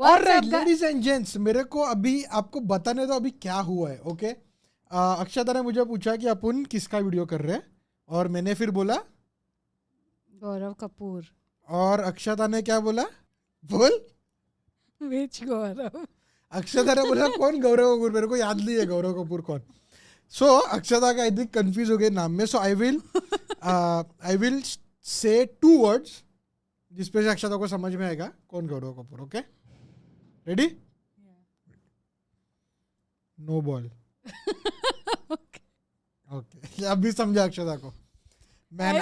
Alright ladies and gents, मेरे को अभी आपको बताने दो अभी क्या हुआ है, ओके? अक्षता ने मुझे पूछा कि अपन किसका वीडियो कर रहे हैं, और मैंने फिर बोला गौरव कपूर। और अक्षता ने क्या बोला? बोल। विच गौरव? अक्षता ने बोला कौन गौरव कपूर, मेरे को याद नहीं है गौरव कपूर कौन। सो अक्षता का आई थिंक कंफ्यूज हो गए नाम में। सो आई विल से 2 वर्ड्स जिसपे से अक्षता को समझ में आएगा कौन Gaurav Kapoor, okay? Ready? No ball. Okay, अभी समझा अक्षता को। मैन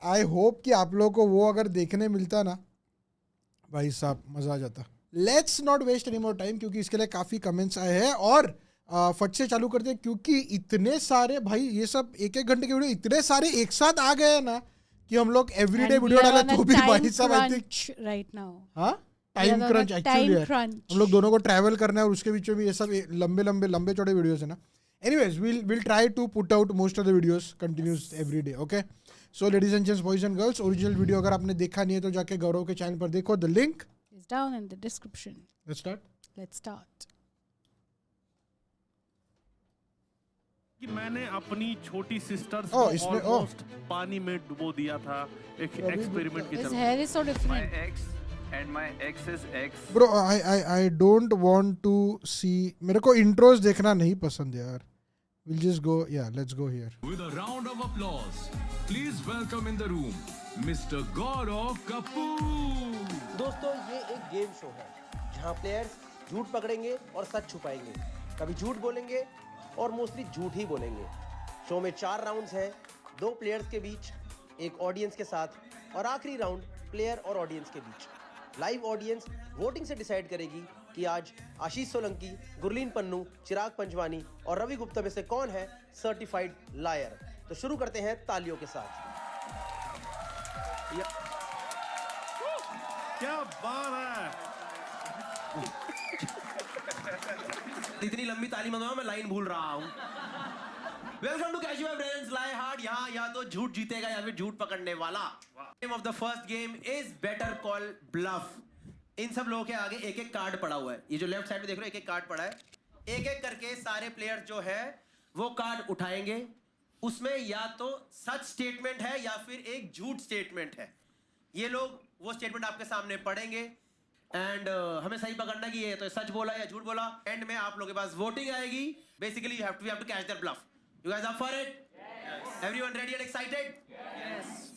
आई होप कि आप लोगों को वो अगर देखने मिलता ना, भाई साहब मजा आ जाता। Let's not waste any more time, क्योंकि इसके लिए काफी कमेंट्स आए हैं, और फट से चालू करते हैं, क्योंकि इतने सारे भाई ये सब 1-1 घंटे के वीडियो इतने सारे एक साथ आ गए ना कि हम लोग एवरीडे वीडियो डाले तो भी भाई साहब आई थिंक राइट नाउ। हाँ, टाइम क्रंच एक्चुअली है। हम लोग दोनों को ट्रैवल करना है और उसके बीच में भी ये सब लंबे चौड़े वीडियोस है ना। Anyways we'll try to put out most of the videos continuous every day, okay? So ladies and gents, boys and girls, original video अगर आपने देखा नहीं है तो जाके गौरव के चैनल पर देखो, the link is down in the description. Let's start. कि मैंने अपनी छोटी सिस्टर्स Oh, को इसमें- ऑलमोस्ट पानी में डुबो दिया था एक एक्सपेरिमेंट की His तरह। hair is so My different. ex and my ex's ex. Bro I don't want to see, मेरे को इंट्रोस देखना नहीं पसंद यार। We'll just go, yeah, let's go here. With a round of applause, please welcome in the room Mr. Gaurav Kapoor. दोस्तों, ये एक game show है जहां प्लेयर्स झूठ पकड़ेंगे और सच छुपाएंगे, कभी झूठ बोलेंगे और मोस्टली झूठ ही बोलेंगे। शो में 4 राउंड्स हैं, 2 प्लेयर्स के बीच, एक ऑडियंस के साथ, और आखिरी राउंड प्लेयर और ऑडियंस के बीच। लाइव ऑडियंस वोटिंग से डिसाइड करेगी कि आज आशीष सोलंकी, गुरलीन पन्नू, चिराग पंजवानी और रवि गुप्ता में से कौन है सर्टिफाइड लायर। तो शुरू करते हैं तालियों के साथ। क्या बात है। इतनी लंबी ताली मंगवाओ, मैं लाइन भूल रहा हूँ। वेलकम टू कैश ब्रेन्स लाए हार्ड। यहाँ या तो झूठ जीतेगा या फिर झूठ पकड़ने वाला। Name of the first game is better call bluff. इन सब लोगों के आगे एक एक कार्ड पड़ा हुआ है। ये जो लेफ्ट साइड में देख रहे हो, एक एक कार्ड पड़ा है। एक एक करके सारे प्लेयर जो है वो कार्ड उठाएंगे। उसमें या तो सच स्टेटमेंट है या फिर एक झूठ स्टेटमेंट है। ये लोग वो स्टेटमेंट आपके सामने पढ़ेंगे एंड हमें सही पकड़ना कि ये तो सच बोला या झूठ बोला। एंड में आप लोगों के पास वोटिंग आएगी। Basically you have to catch their bluff. You guys up for it? Everyone ready and excited?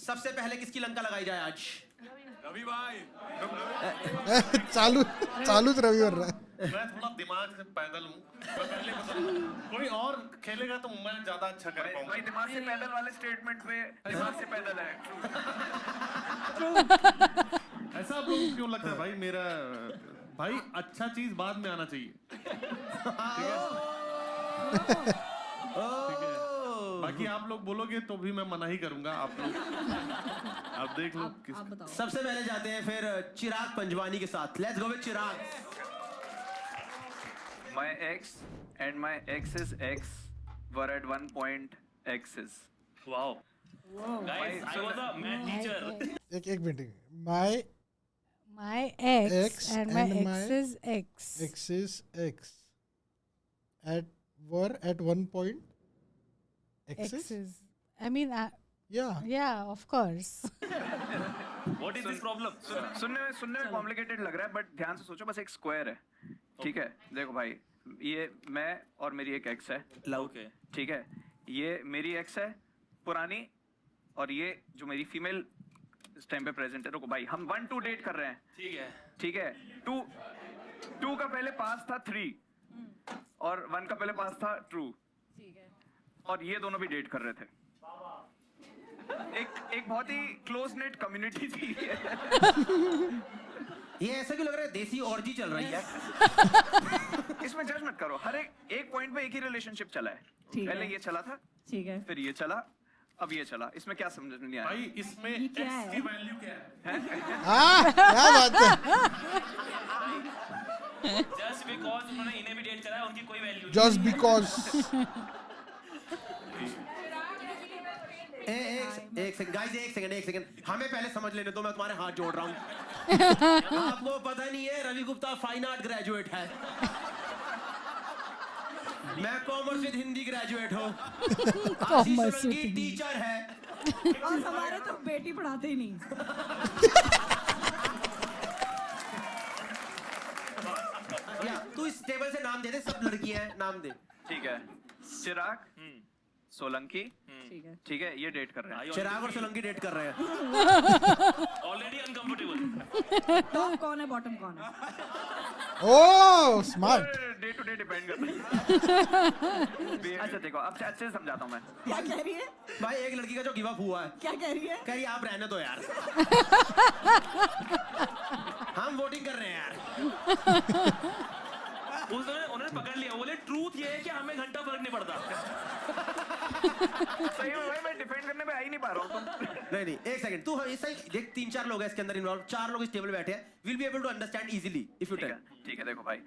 सबसे पहले किसकी लंका लगाई जाए आज? रवि भाई, चालू रवि हो रहा है। मैं थोड़ा दिमाग से पैदल हूँ, मैं पहले बता दूं। कोई और खेलेगा तो मैं ज्यादा अच्छा कर पाऊंगा। भाई दिमाग से पैदल वाले स्टेटमेंट पे दिमाग से पैदल है। ऐसा आप लोगों को क्यों लगता है भाई? मेरा भाई अच्छा चीज बाद में आना चाहिए, ठीक है? बाकी आप लोग बोलोगे तो भी मैं मना ही करूंगा। आप लोग आप देख लो किस। सबसे पहले जाते हैं फिर चिराग पंजवानी के साथ। Let's go with Chirag. My ex and my ex's ex were at one point exes. Wow Guys, I was a math teacher. एक minute. My ex and my ex's ex. ex's ex were at one point exes? I mean, yeah, of course. What is this problem? सुनने में complicated लग रहा है, but ध्यान से सोचो, बस एक स्क्वायर है, ठीक है? देखो भाई, ये मैं और मेरी एक एक्स है, Okay. ठीक है? ये मेरी एक्स है पुरानी, और ये जो मेरी फीमेल इस टाइम पे प्रेजेंट है। रुको भाई, हम 1-2 डेट कर रहे हैं, ठीक है. ठीक है? 2 का पहले पास था 3 और 1 का पहले पास था ट्रू, और ये दोनों भी डेट कर रहे थे। एक बहुत ही क्लोज नेट कम्युनिटी थी। ये ऐसा क्यों लग रहा है देसी ऑर्जी चल रही है? इसमें जज मत करो, हर एक पॉइंट पे एक ही रिलेशनशिप चला है। पहले ये चला था, ठीक है। फिर ये चला, अब ये चला। इसमें क्या समझ में नहीं आया? भाई इसमें एक्स की वैल्यू क्या है? क्या बात है? Just because उन्होंने इन्हें भी डेट करा है, उनकी कोई वैल्यू नहीं. Just because. एक सेकंड गाइस, एक सेकंड हमें पहले समझ लेने दो, मैं तुम्हारे हाथ जोड़ रहा हूँ। आपको पता नहीं है Ravi Gupta fine art graduate है, मैं कॉमर्स विद हिंदी ग्रेजुएट हूँ, आशीष सोलंकी टीचर है, और हमारे तो बेटी पढ़ाते ही नहीं। या तू इस टेबल से नाम दे दे, सब लड़कियां हैं, नाम दे। ठीक है, चिराग, सोलंकी, ठीक है, ये डेट कर रहे हैं। चिराग और सोलंकी डेट कर रहे हैं। Already uncomfortable. टॉप कौन है, बॉटम कौन है? Oh smart. Day to day depend करता है। अच्छा देखो, अब अच्छे से समझाता हूँ मैं। क्या कह रही है? भाई एक लड़की का जो गिव अप हुआ है, क्या कह रही है? कह रही आप रहने दो यार। हम वोटिंग कर रहे हैं यार। उन्होंने पकड़ लिया, बोले ट्रूथ ये है कि हमें घंटा फर्क नहीं पड़ता। सही में भाई, मैं डिफेंड करने पे आ ही नहीं पा रहा हूँ। नहीं एक सेकंड, तू इस देख 3-4 लोग हैं इसके अंदर इन्वॉल्व, 4 लोग इस टेबल पे बैठे हैं, will be able to understand easily if you tell. ठीक है, देखो भाई,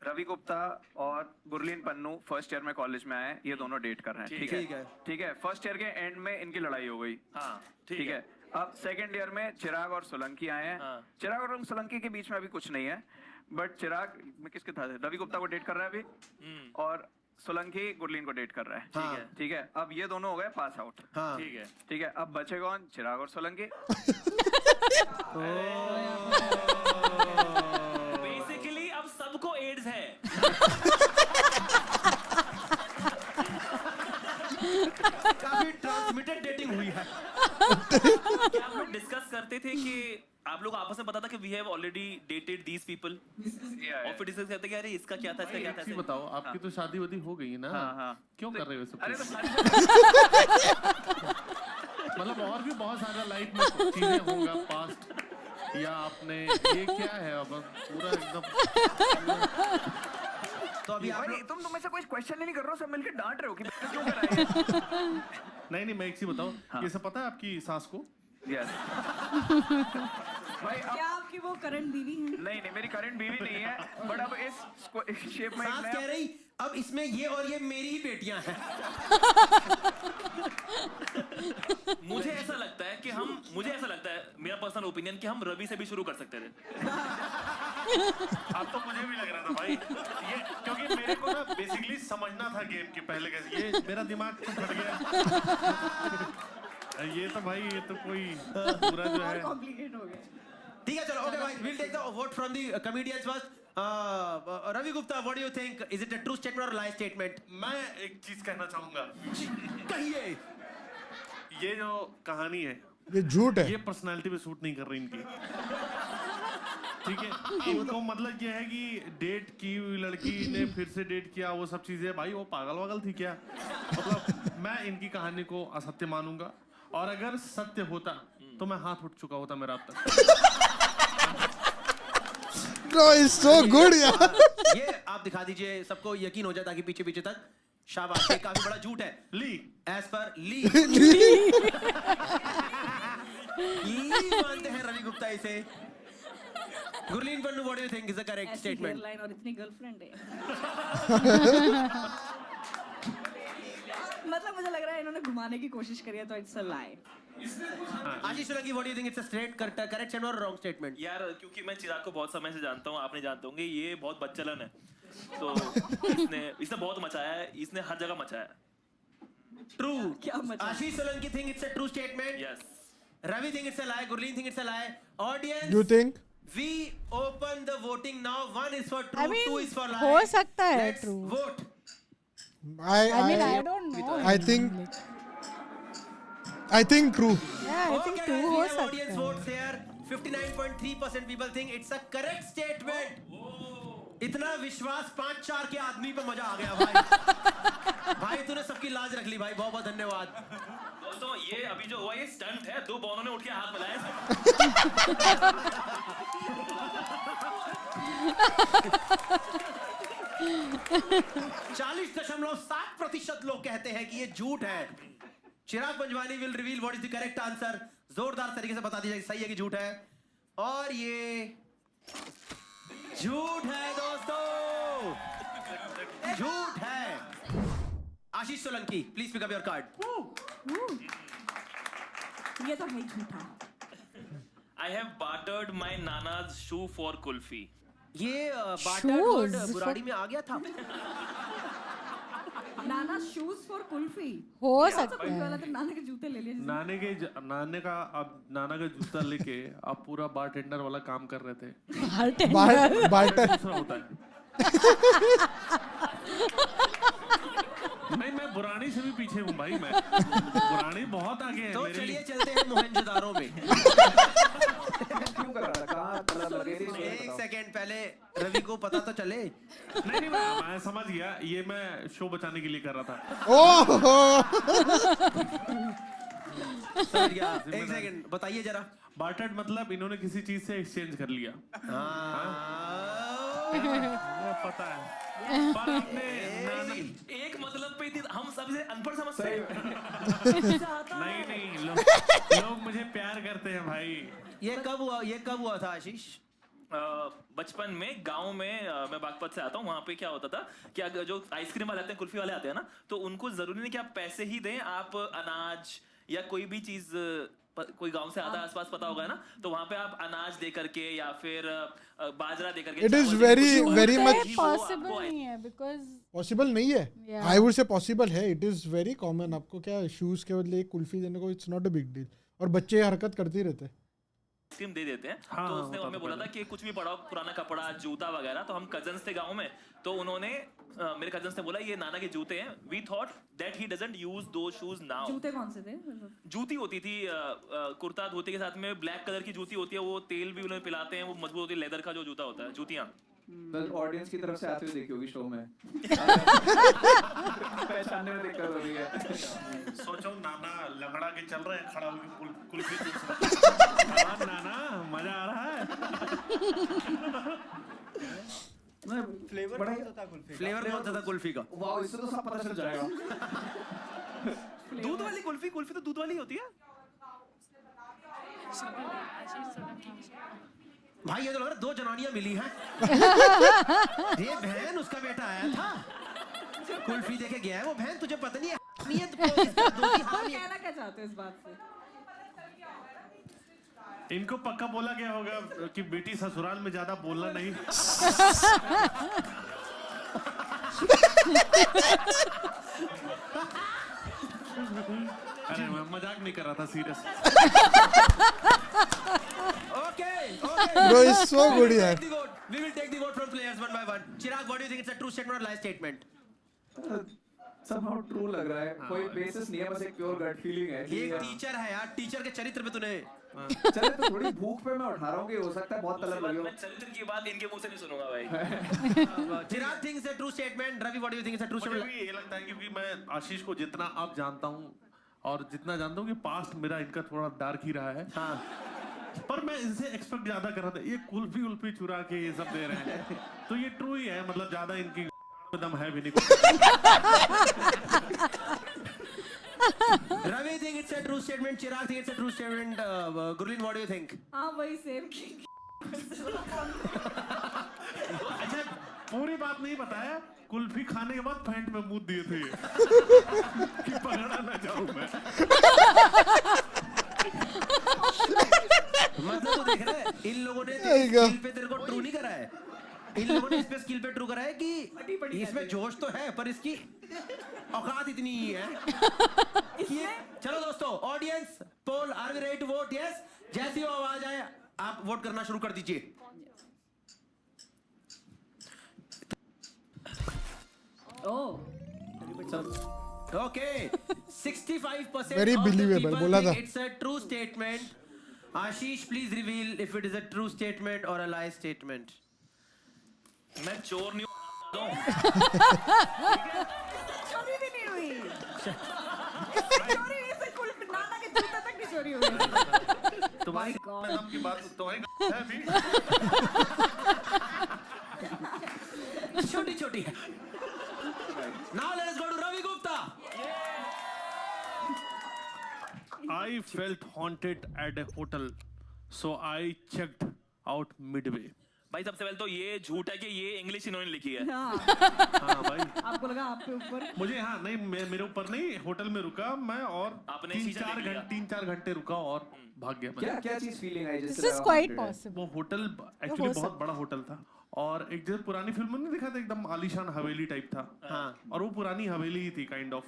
रवि गुप्ता और गुरलीन पन्नू फर्स्ट ईयर में कॉलेज में आए, ये दोनों डेट कर रहे हैं। ठीक है, फर्स्ट ईयर के एंड में इनकी लड़ाई हो गई। हाँ ठीक है, अब सेकंड ईयर में चिराग और सोलंकी आए हैं। चिराग और सोलंकी के बीच में अभी कुछ नहीं है, बट चिराग में किसके था, रवि गुप्ता को डेट कर रहा है अभी, और सोलंकी गुरलीन को डेट कर रहा है। ठीक है, अब ये दोनों हो गए पास आउट। ठीक है, अब बचे कौन, चिराग और सोलंकी। बेसिकली अब सबको एड्स है। काफी ट्रांसमिटेड डेटिंग हुई है। क्या हम लोग डिस्कस करते थे कि आप लोग आपस में पता था कि we have already dated these people, और फिर डिस्कस करते कि अरे इसका क्या था, इसका क्या था। बताओ, आपकी तो शादी वादी हो गई है ना? क्यों कर रहे हो सब? अरे तो मतलब और भी बहुत सारा लाइफ में चीजें होंगे पास्ट, या आपने ये क्या है अब पूरा एकदम। तो अभी आप भाई, तुम ऐसा कोई क्वेश्चन ही नहीं कर रहे हो, सब मिलकर डांट रहे हो कि क्यों कर रहे हैं। नहीं मैं एक चीज बताओ, ये सब पता है आपकी सास को? यस भाई, क्या आपकी वो करंट बीवी है? नहीं, मेरी करंट बीवी नहीं है, बट अब इस शेप में सास कह रही अब इसमें ये और ये मेरी ही बेटियां हैं। मुझे ऐसा लगता है, मेरा पर्सनल ओपिनियन, कि हम रवि से भी शुरू कर सकते थे। अब तो मुझे भी लग रहा था भाई, ये क्योंकि मेरे को ना बेसिकली समझना था गेम के पहले कैसे, ये मेरा दिमाग तो फट गया। ये तो भाई, ये तो कोई पूरा जो है कॉम्प्लिकेट हो गया। ठीक है, चलो ओके भाई, will take the vote from the comedians first. Ravi Gupta, what do you think, is it a true statement और लाइ स्टेटमेंट? मैं एक चीज कहना चाहूंगा, कहिए। ये जो कहानी है, ये झूठ है। ये पर्सनालिटी पे सूट नहीं कर रही इनकी। ठीक है, इनको मतलब ये है कि डेट की लड़की ने फिर से डेट किया, वो सब चीजें, भाई वो पागल वागल थी क्या? मतलब मैं इनकी कहानी को असत्य मानूंगा, और अगर सत्य होता तो मैं हाथ उठ चुका होता मेरा अब तक। No, it's so good यार। ये आप दिखा दीजिए, सबको यकीन हो जाए ताकि पीछे पीछे तक। शाबाश, ये काफी बड़ा झूठ है। ली एज पर ली मानते हैं रवि गुप्ता इसे। Gurleen Pannu, what do you think is the correct statement? Hairline और इतनी गर्लफ्रेंड है। मतलब मुझे लग रहा है इन्होंने घुमाने की कोशिश करी है, तो it's a lie. Ashish Solanki, what do you think, it's a straight correct statement और रॉन्ग स्टेटमेंट? यार, क्योंकि मैं चिराग को बहुत समय से जानता हूँ, आपने जानते होंगे, ये बहुत बच्चलन है, तो इसने बहुत मचाया है, इसने हर जगह मचाया है। ट्रू। क्या मचाया? Ashish Solanki think it's a true statement. Yes. Ravi think it's a lie. Gurleen think it's a lie. Audience, You think? we open the voting now. 1 is for true, I mean, 2 is for lie. हो सकता है Let's true. vote. I mean, I don't know. I think true. Yeah, I think Okay, two guys, हो we have सकता audience है. votes here. 59.3% people think it's a correct statement. इतना विश्वास 5-4 के आदमी पे मजा आ गया भाई। भाई तूने सबकी लाज रख ली भाई, बहुत बहुत धन्यवाद। दोस्तों, ये अभी जो हुआ, ये स्टंट है, 2 बॉलों ने उठ के हाथ मिलाया। 40.7% लोग कहते हैं कि ये झूठ है। Chirag Panjwani will reveal what is the correct answer. जोरदार तरीके से बता दीजिए सही है कि झूठ है। और ये झूठ है दोस्तों, झूठ है। Ashish Solanki, please pick up your card. ये तो है झूठा। I have bartered my nana's shoe for kulfi. ये बाटर Shoes वर्ड बुराड़ी में आ गया था। नाना शूज फॉर कुल्फी। हो ये सकता कुल्फी है। वाला तो नाना के जूते ले लिए जिसने। नाना का जूता लेके आप पूरा बारटेंडर वाला काम कर रहे थे। बार्टर दूसरा होता है। नहीं, मैं बुरानी से भी पीछे हूँ भाई। मैं बुरानी बहुत आगे है तो मेरे चलिए लिए। चलते हैं मोहनजोदारो में। क्यों कर रहा था? कहाँ तलब लगे थी? एक सेकंड पहले रवि को पता तो चले। नहीं, मैं समझ गया। ये मैं शो बचाने के लिए कर रहा था। ओह समझ गया। एक सेकंड बताइए जरा। बार्टेड मतलब इन्होंने किसी चीज से एक्सचेंज कर लिया। मुझे पता है। पर आपने एक मतलब पे थी, हम सबसे अनपढ़ समझते हैं। नहीं, लोग मुझे प्यार करते हैं भाई। ये कब हुआ था आशीष? बचपन में गांव में मैं बागपत से आता हूँ। वहां पे क्या होता था कि अगर जो आइसक्रीम वाले आते हैं, कुल्फी वाले आते हैं ना, तो उनको जरूरी नहीं कि आप पैसे ही दें, आप अनाज या कोई भी चीज, कोई गांव से आता है आसपास पता होगा ना, तो वहां पे आप अनाज दे करके या फिर बाजरा दे करके। It is चावल very, दे करके- very much- पॉसिबल नहीं है बिकॉज पॉसिबल नहीं है। Yeah. I would say possible है। It is very common. आपको क्या शूज के बदले एक कुल्फी देने को it's not a big deal. और बच्चे हरकत करते ही रहते हैं। आइसक्रीम दे देते हैं। हाँ, तो उसने होता हमें तो बोला पहले। था कि कुछ भी पड़ा हो, पुराना कपड़ा, जूता वगैरह। तो हम कजन्स थे गांव में, तो उन्होंने मेरे कजन्स ने बोला ये नाना के जूते हैं। We thought that he doesn't use दो शूज नाउ। जूते कौन से थे? जूती होती थी कुर्ता धोती के साथ में ब्लैक कलर की जूती होती है, वो तेल भी उन्हें पिलाते हैं, वो मजबूत होती है, लेदर का जो जूता होता है, जूतियां। ऑडियंस की तरफ से आते हुए देखी होगी शो में। पहचानने में दिक्कत हो रही है। सोचो नाना लंगड़ा के चल रहे हैं, खड़ा होकर कुल्फी चूस रहा है। हाँ, नाना मजा आ रहा है। फ्लेवर फ्लेवर बहुत ज्यादा कुल्फी का। वाह, इससे तो सब पता चल जाएगा। दूध वाली कुल्फी, कुल्फी तो दूध वाली होती है। भाई ये तो लग रहा है 2 जनानियां मिली हैं। ये बहन उसका बेटा आया था, कुल्फी देके गया है। वो बहन तुझे पता नहीं है, नहीं है तो इसका दो ही हाथ नहीं है। कहना क्या चाहते हो इस बात से? इनको पक्का बोला गया होगा कि बेटी ससुराल में ज्यादा बोलना नहीं। अरे मैं मजाक नहीं कर रहा था, serious. Okay. Bro, it's so good यार। We will take the vote from players one by one. Chirag, what do you think? It's a true statement or lie statement? somehow true लग रहा है। कोई बेसिस नहीं है, बस एक pure gut feeling है। ये एक टीचर है यार, टीचर के चरित्र पे तूने। चले तो थोड़ी भूख पे मैं उठा रहा हूँ कि हो सकता है बहुत तलब लगे हो। मैं चरित्र की बात इनके मुंह से नहीं सुनूंगा भाई। Chirag thinks it's a true statement. Ravi, what do you think? It's a true मुझे statement? भी ये लगता है क्योंकि मैं आशीष को जितना अब जानता हूँ और जितना जानता हूँ कि पास्ट मेरा इनका थोड़ा डार्क ही रहा है। हाँ। पर मैं इनसे एक्सपेक्ट ज्यादा कर रहा था। ये कुल्फी उल्फी चुरा के ये सब दे रहे हैं, तो ये ट्रू ही है। मतलब ज्यादा इनकी दम है भी नहीं। Ravi think it's a true statement. Chirag think it's a true statement. Gurleen, what do you think? हाँ वही सेम की। अच्छा, पूरी बात नहीं बताया। कुल्फी खाने के बाद पैंट में मुंह दिए थे ये। कि पकड़ा ना जाऊं मैं। मतलब तो देख रहा है, इन लोगों ने There you go. स्किल पे तेरे को ट्रू नहीं करा है। इन लोगों ने इस पे स्किल पे ट्रू करा है कि इसमें जोश तो है पर इसकी औकात इतनी ही है कि चलो दोस्तों, audience poll, are we ready to vote? Yes. जैसी वो आवाज आए आप वोट करना शुरू कर दीजिए। ओह Okay, 65% Very of the believable, people बोला think था। it's a true statement. Ashish, please reveal if it is a true statement or a lie statement. मैं चोर नहीं हूँ। चोरी भी नहीं हुई। चोरी ऐसे कुल्फी नाना के जूते तक नहीं चोरी हुई। तुम्हारी दम की बात तुम्हारी है अभी। छोटी छोटी है। Now let us go to Ravi Gupta. I felt haunted at a hotel, so I checked out midway. भाई सबसे पहले तो ये झूठ है कि ये इंग्लिश इन्होंने लिखी है। हाँ, हाँ भाई आपको लगा आपके ऊपर मुझे हाँ नहीं मेरे ऊपर नहीं, होटल में रुका मैं और आपने 3-4 घंटे रुका और भाग गया मैं। क्या क्या चीज फीलिंग आई This जिससे is लगा quite haunted है? possible. वो होटल एक्चुअली बहुत बड़ा होटल था और एक जैसे पुरानी फिल्म में नहीं दिखा था एकदम आलीशान हवेली टाइप था। हाँ। और वो पुरानी हवेली ही थी काइंड ऑफ।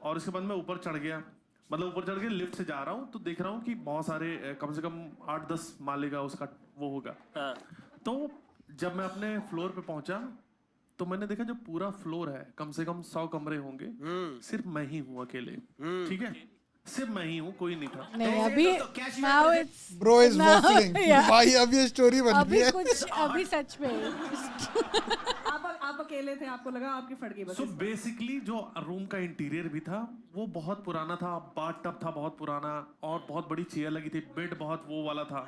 और उसके बाद मैं ऊपर चढ़ गया, मतलब ऊपर चढ़ के लिफ्ट से जा रहा हूँ तो देख रहा हूँ कि बहुत सारे कम से कम 8-10 माले का उसका वो होगा। हाँ। तो जब मैं अपने फ्लोर पे पहुंचा तो मैंने देखा जो पूरा फ्लोर है कम से कम 100 कमरे होंगे, सिर्फ मैं ही हूँ अकेले। ठीक है, सिर्फ मैं ही हूँ, कोई नहीं था। नहीं अभी now it's bro is now- वॉफलिंग yeah. भाई, अब ये स्टोरी बन रही अभी है। कुछ अभी सच में आप अकेले थे, आपको लगा आपकी फट गई बस। सो बेसिकली जो रूम का इंटीरियर भी था वो बहुत पुराना था, बाथ टब था बहुत पुराना और बहुत बड़ी चेयर लगी थी, बेड बहुत वो वाला था।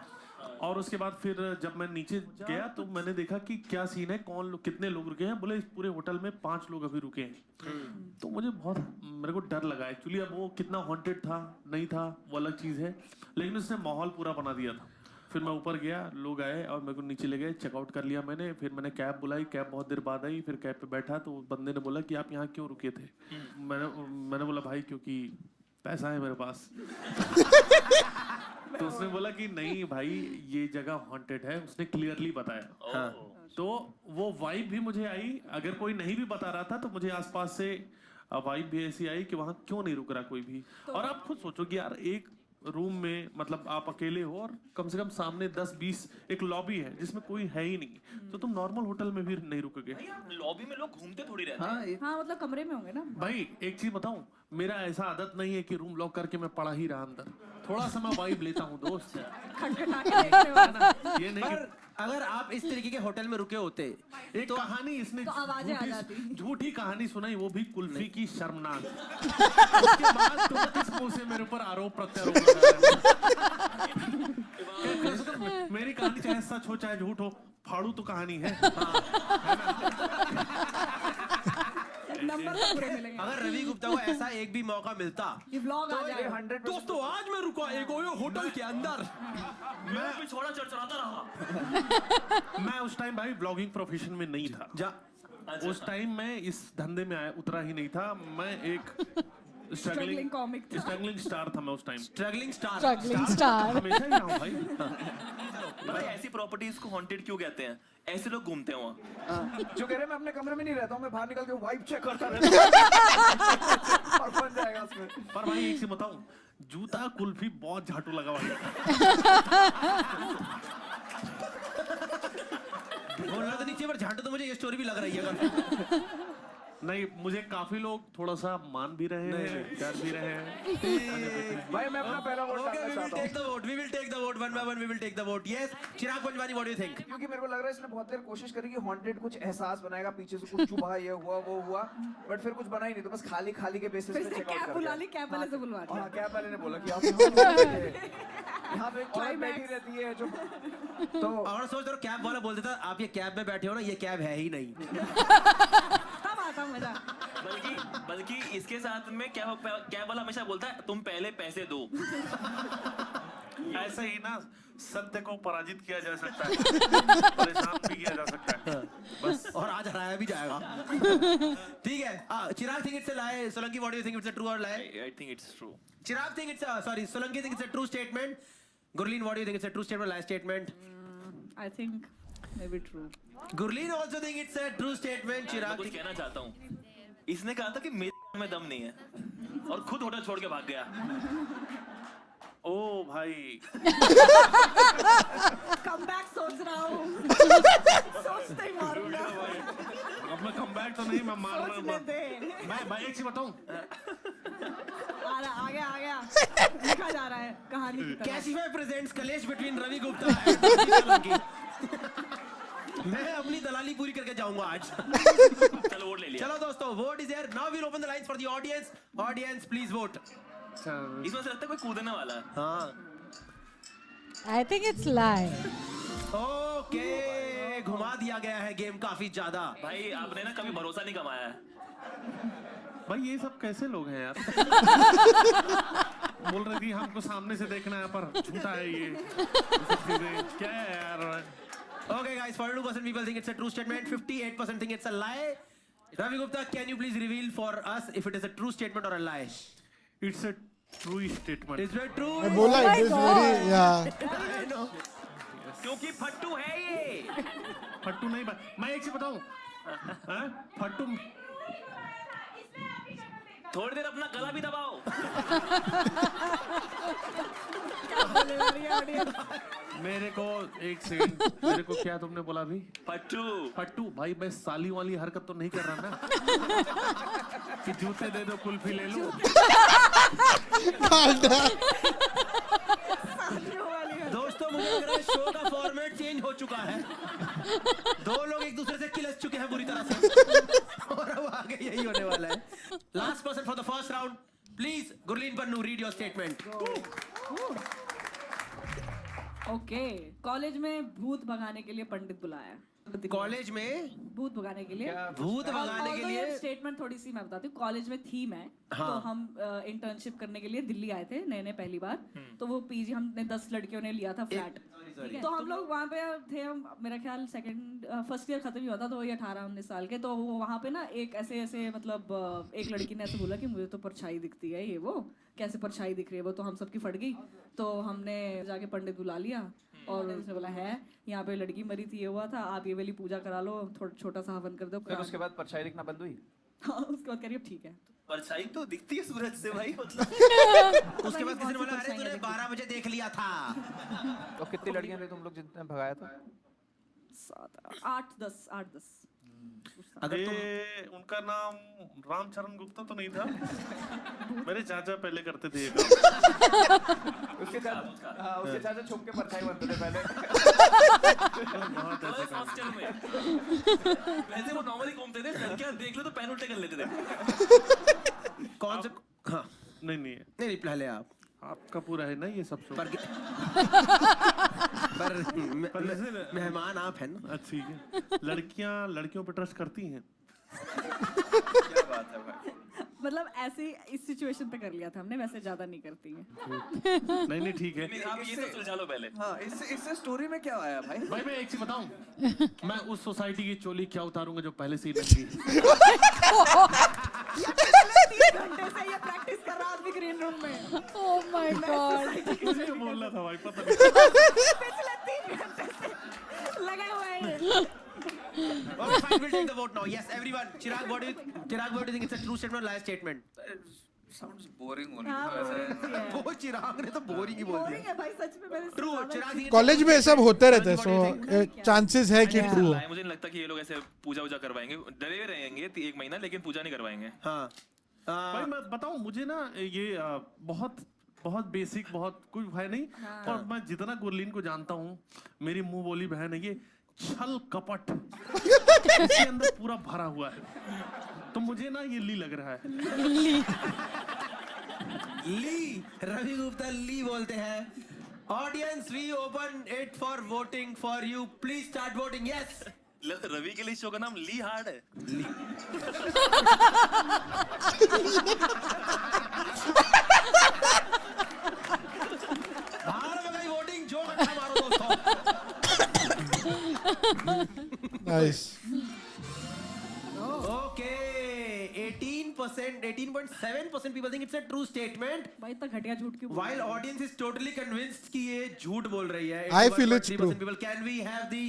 और उसके बाद फिर जब मैं नीचे गया तो मैंने देखा कि क्या सीन है, कौन लोग कितने लोग रुके हैं। बोले इस पूरे होटल में 5 लोग अभी रुके हैं। तो मुझे बहुत मेरे को डर लगा एक्चुअली। अब वो कितना हॉन्टेड था नहीं था वो अलग चीज़ है, लेकिन उसने माहौल पूरा बना दिया था। फिर मैं ऊपर गया, लोग आए और मेरे को नीचे ले गए, चेकआउट कर लिया मैंने। फिर मैंने कैब बुलाई, कैब बहुत देर बाद आई। फिर कैब पे बैठा तो बंदे ने बोला कि आप यहाँ क्यों रुके थे। मैंने बोला भाई क्योंकि पैसा है मेरे पास। तो उसने बोला कि नहीं भाई ये जगह हॉन्टेड है, उसने क्लियरली बताया। हाँ। तो वो वाइब भी मुझे आई, अगर कोई नहीं भी बता रहा था तो मुझे आसपास से वाइब भी ऐसी आई कि वहाँ क्यों नहीं रुक रहा कोई भी। और आप खुद सोचो कि यार एक रूम में मतलब आप अकेले हो और कम से कम सामने 10-20 एक लॉबी है जिसमें कोई है ही नहीं, तो तुम नॉर्मल होटल में भी नहीं रुकोगे। लॉबी में लोग घूमते थोड़ी रहते हाँ हैं। हाँ मतलब कमरे में होंगे ना। भाई एक चीज बताऊं, मेरा ऐसा आदत नहीं है कि रूम लॉक करके मैं पड़ा ही रहा अंदर, थोड़ा सा मैं वाइब लेता हूँ दोस्त। खटखटा के देखते हो ना। ये नहीं पर अगर आप इस तरीके के होटल में रुके होते एक कहानी इसने तो आवाजें आ जाती। झूठी कहानी सुनाई, वो भी कुल्फी की शर्मनाक। उसके बाद तुम किस मुंह से मेरे ऊपर आरोप प्रत्यारोप लगा रहे हो? मेरी कहानी चाहे सच हो चाहे झूठ हो, फाड़ू तो कहानी है। नंबर तो पूरे मिलेंगे। अगर रवि गुप्ता को ऐसा एक भी मौका मिलता ये व्लॉग आ जाए। 100% दोस्तों आज मैं रुका एक होटल के अंदर, मैं भी छोड़ा चढ़चढ़ाता रहा। मैं उस टाइम भाई ब्लॉगिंग प्रोफेशन में नहीं था। उस टाइम मैं इस धंधे में उतरा ही नहीं था। मैं एक Struggling comic था। स्ट्रगलिंग स्टार था मैं उस time. Struggling star. struggling star. हमेशा ही रहा हूँ भाई। भाई ऐसी प्रॉपर्टीज को हॉन्टेड क्यों कहते हैं? ऐसे लोग घूमते हैं वहाँ। जो कह रहे हैं मैं अपने कमरे में नहीं रहता हूँ, मैं बाहर निकल के वाइब चेक करता रहता हूँ। और बन जाएगा उसमें। पर भाई एक चीज बताऊं, जूता कुल्फी बहुत झाटू लगा भाई। बोलना तो नीचे पर झाटू तो मुझे ये स्टोरी भी लग रही है। नहीं मुझे काफी लोग थोड़ा सा मान भी रहे हैं, डर भी रहे हैं। भाई मैं अपना पहला वोट Okay, डालना we will चाहता हूँ, take the vote. We will take the vote one by one. We will take the vote. Yes, Chirag Panjwani, what do you think? क्योंकि मेरे को लग रहा है इसने बहुत देर कोशिश करी कि हॉन्टेड कुछ एहसास बनाएगा, पीछे से कुछ चुभा, ये हुआ वो हुआ, बट फिर कुछ बना ही नहीं। तो बस खाली खाली के बेसिस फिर पे से चेकआउट कैब कर बुला दिया। ली, कैब वाले से बुलवा हाँ दिया। कैब वाले ने बोला कि आप यहाँ पे एक औरत बैठी रहती है जो, तो और सोच रहा कैब वाला बोल देता आप ये कैब में बैठे हो ना, ये कैब है ही नहीं। तब आता मजा। बल्कि इसके साथ में कैब वाला हमेशा बोलता है तुम पहले पैसे दो। ऐसे ही ना सत्य को पराजित किया जा सकता है, परेशान भी किया जा सकता है बस। और आज हराया भी जाएगा। ठीक है, Chirag think it's a lie, Solanki what do you think it's a true और lie? I think it's true. Chirag think it's sorry Solanki think it's a true statement. Gurleen what do you think it's a true statement lie statement? I think maybe true. Gurleen also think it's a true statement. मैं चिराग कुछ कहना चाहता हूँ। इसने कहा था कि मेरे में दम नहीं है और खुद होटल छोड़ के भाग गया। ओ भाई कमबैक सोच रहा हूँ। सोचते ही मारूंगा। अब मैं कमबैक तो नहीं, मैं मार रहा सोचने हूँ। दे। मैं भाई एक चीज बताऊं, आ गया लिखा जा रहा है कहानी की तरह। कैशिफाई प्रेजेंट्स कलेश बिटवीन रवि गुप्ता एंड सोलंकी। मैं अपनी दलाली पूरी करके जाऊंगा आज। चलो वोट ले लिया। चलो दोस्तों, vote is there. Now we'll open the lines for the audience. Audience please vote. इसमें से लगता है कोई कूदने वाला है। हाँ I think it's lie. Okay, घुमा दिया गया है गेम काफी ज्यादा। भाई आपने ना कभी भरोसा नहीं कमाया है। भाई ये सब कैसे लोग हैं यार? बोल रहे थी हमको सामने से देखना है पर झूठा है ये सब चीजें, क्या है यार? Okay, guys, 42% people think it's a true statement, 58% think it's a lie. Ravi Gupta, can you please reveal for us if it is a true statement or a lie? It's a true statement. Is it true? मैं बोला my it is God. very yeah. I know. क्योंकि फट्टू है ये. फट्टू नहीं मैं एक चीज बताऊं हाँ? फट्टू थोड़ी देर अपना गला भी दबाओ. मेरे को एक सेकंड मेरे को क्या तुमने बोला अभी फट्टू. फट्टू भाई मैं साली वाली हरकत तो नहीं कर रहा ना कि जूते दे दो कुल्फी ले लूं. दोस्तों मुझे लग रहा है शो का फॉर्मेट चेंज हो चुका है. दो लोग एक दूसरे से किलस चुके हैं बुरी तरह से और अब आगे यही होने वाला है. Last person for the first round please. Gurleen Pannu, read your statement. Okay, college में भूत भगाने के लिए पंडित बुलाया. कॉलेज में भूत भगाने के लिए. भूत भगाने के लिए स्टेटमेंट थोड़ी सी मैं बताती हूँ. कॉलेज में थीम है. हाँ. तो हम इंटर्नशिप करने के लिए दिल्ली आए थे नए पहली बार. तो वो पीजी हमने 10 लड़कियों ने लिया था फ्लैट. ठीक है, तो हम लोग वहाँ पे थे. हम मेरा ख्याल फर्स्ट ईयर खत्म ही हुआ था. तो वही 18-19 साल के. तो वो वहाँ पे ना एक ऐसे मतलब एक लड़की ने ऐसे बोला कि मुझे तो परछाई दिखती है. ये वो कैसे परछाई दिख रही है वो. तो हम सबकी फट गई. तो हमने जाके पंडित बुला लिया और उसने बोला है यहाँ पे लड़की मरी थी, ये हुआ था, आप ये वाली पूजा करा लो, थोड़ा छोटा सा हवन कर दो. फिर उसके बाद परछाई दिखना बंद हुई. हाँ, उसके बाद करिए ठीक है. परछाई तो दिखती है सूरज से भाई. मतलब उसके बाद किसी ने बोला अरे तूने 12 बजे देख लिया था. तो कितनी लड़कियां थे तुम लोग जितने भगाया था? 8-10. अगर तुम ये उनका नाम रामचरण गुप्ता तो नहीं था. मेरे चाचा पहले करते थे ये काम. उसके चाचा छुप के परछाई बनते थे पहले. बहुत ऐसे काम. हॉस्टल में वैसे वो नॉर्मली घूमते थे. लड़कियां देख लो तो पैन उल्टे कर लेते थे. कौन से हाँ नहीं पहले आप आपका पूरा है ना ये सब शो. पर मेहमान आप हैं ना. ठीक है. लड़कियां लड़कियों पे ट्रस्ट करती हैं. क्या बात है भाई. मतलब ऐसे इस सिचुएशन पे कर लिया था हमने. वैसे ज्यादा नहीं करती हैं. नहीं ठीक है. आप ये तो सुलझा लो पहले. हाँ, इससे स्टोरी में क्या आया भाई? भाई मैं एक चीज बताऊं. मैं उस सोसाइटी की चोली क्या उतारूंगा जो पहले से ही नंगी. 3 घंटे से ये प्रैक्टिस कर रहा आदमी ग्रीन रूम में. Oh my God. मुझे बोलना था भाई पता नहीं. पिछले 3 घंटे से लगा हुआ है. Okay, fine, we'll take the vote now. Yes, everyone. Chirag, what do you think? It's a true statement or lie statement? Sounds boring only. हाँ, वो चिराग ने तो बोरिंग ही बोल बोरिंग दिया. है भाई सच में. मैंने True, चिराग जी. कॉलेज में सब होते रहते हैं. सो चांसेस है कि ट्रू हो. मुझे नहीं लगता कि ये लोग ऐसे पूजा वूजा करवाएंगे. डरे हुए रहेंगे 1 महीना लेकिन पूजा नहीं करवाएंगे. हाँ. भाई मैं बताऊं मुझे ना ये बहुत बेसिक बहुत कुछ है नहीं. और मैं जितना गुरलीन को जानता हूँ मेरी मुंह बोली बहन है ये छल कपट इसके अंदर पूरा भरा हुआ है. तो मुझे ना ये ली लग रहा है. ली. रवि गुप्ता ली बोलते हैं. Audience we open it for voting for you. Please start voting. Yes. Ravi के लिए शो का नाम ली हार्ड है. बाहर लगाई वोटिंग. जो अच्छा मारो दोस्तों. Nice. Okay, 18.7% people think it's a true statement. भाई इतना घटिया झूठ क्यों. While audience is totally convinced कि ये झूठ बोल रही है. I feel it's 81.3% true. people. Can we have the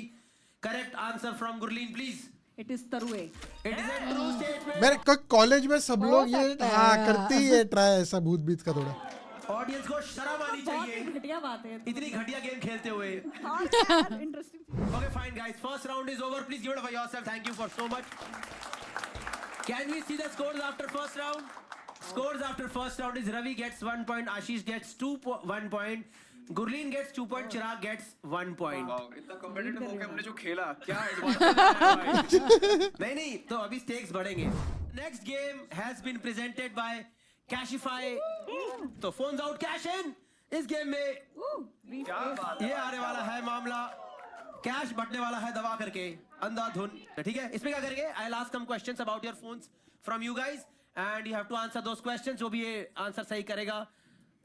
correct answer from Gurleen, please? It is तरुए. It is a true statement. मेरे कॉलेज में सब लोग ये सकता है, हाँ हाँ. करती है ट्राई ऐसा भूत बीत का थोड़ा. Audience को शर्म आनी बहुत चाहिए घटिया बात है. इतनी घटिया गेम खेलते हुए. Interesting. Okay, fine, guys. First round is over. Please give it up for yourself. Thank you for so much. Can we see the scores after first round? Scores after first round is Ravi gets 1 point, Ashish gets 1 point, Gurleen gets 2 point, Chirag gets 1 point. इतना competitive होके हमने जो खेला क्या advantage. नहीं तो अभी stakes बढ़ेंगे. Next game has been presented by Cashify. तो phones out, cash in. इस गेम में ये आने वाला है मामला. कैश बटने वाला है दबा करके अंधाधुन. ठीक है, इसमें क्या करेंगे? I will ask some questions about your phones from you guys and you have to answer those questions. जो भी ये आंसर सही करेगा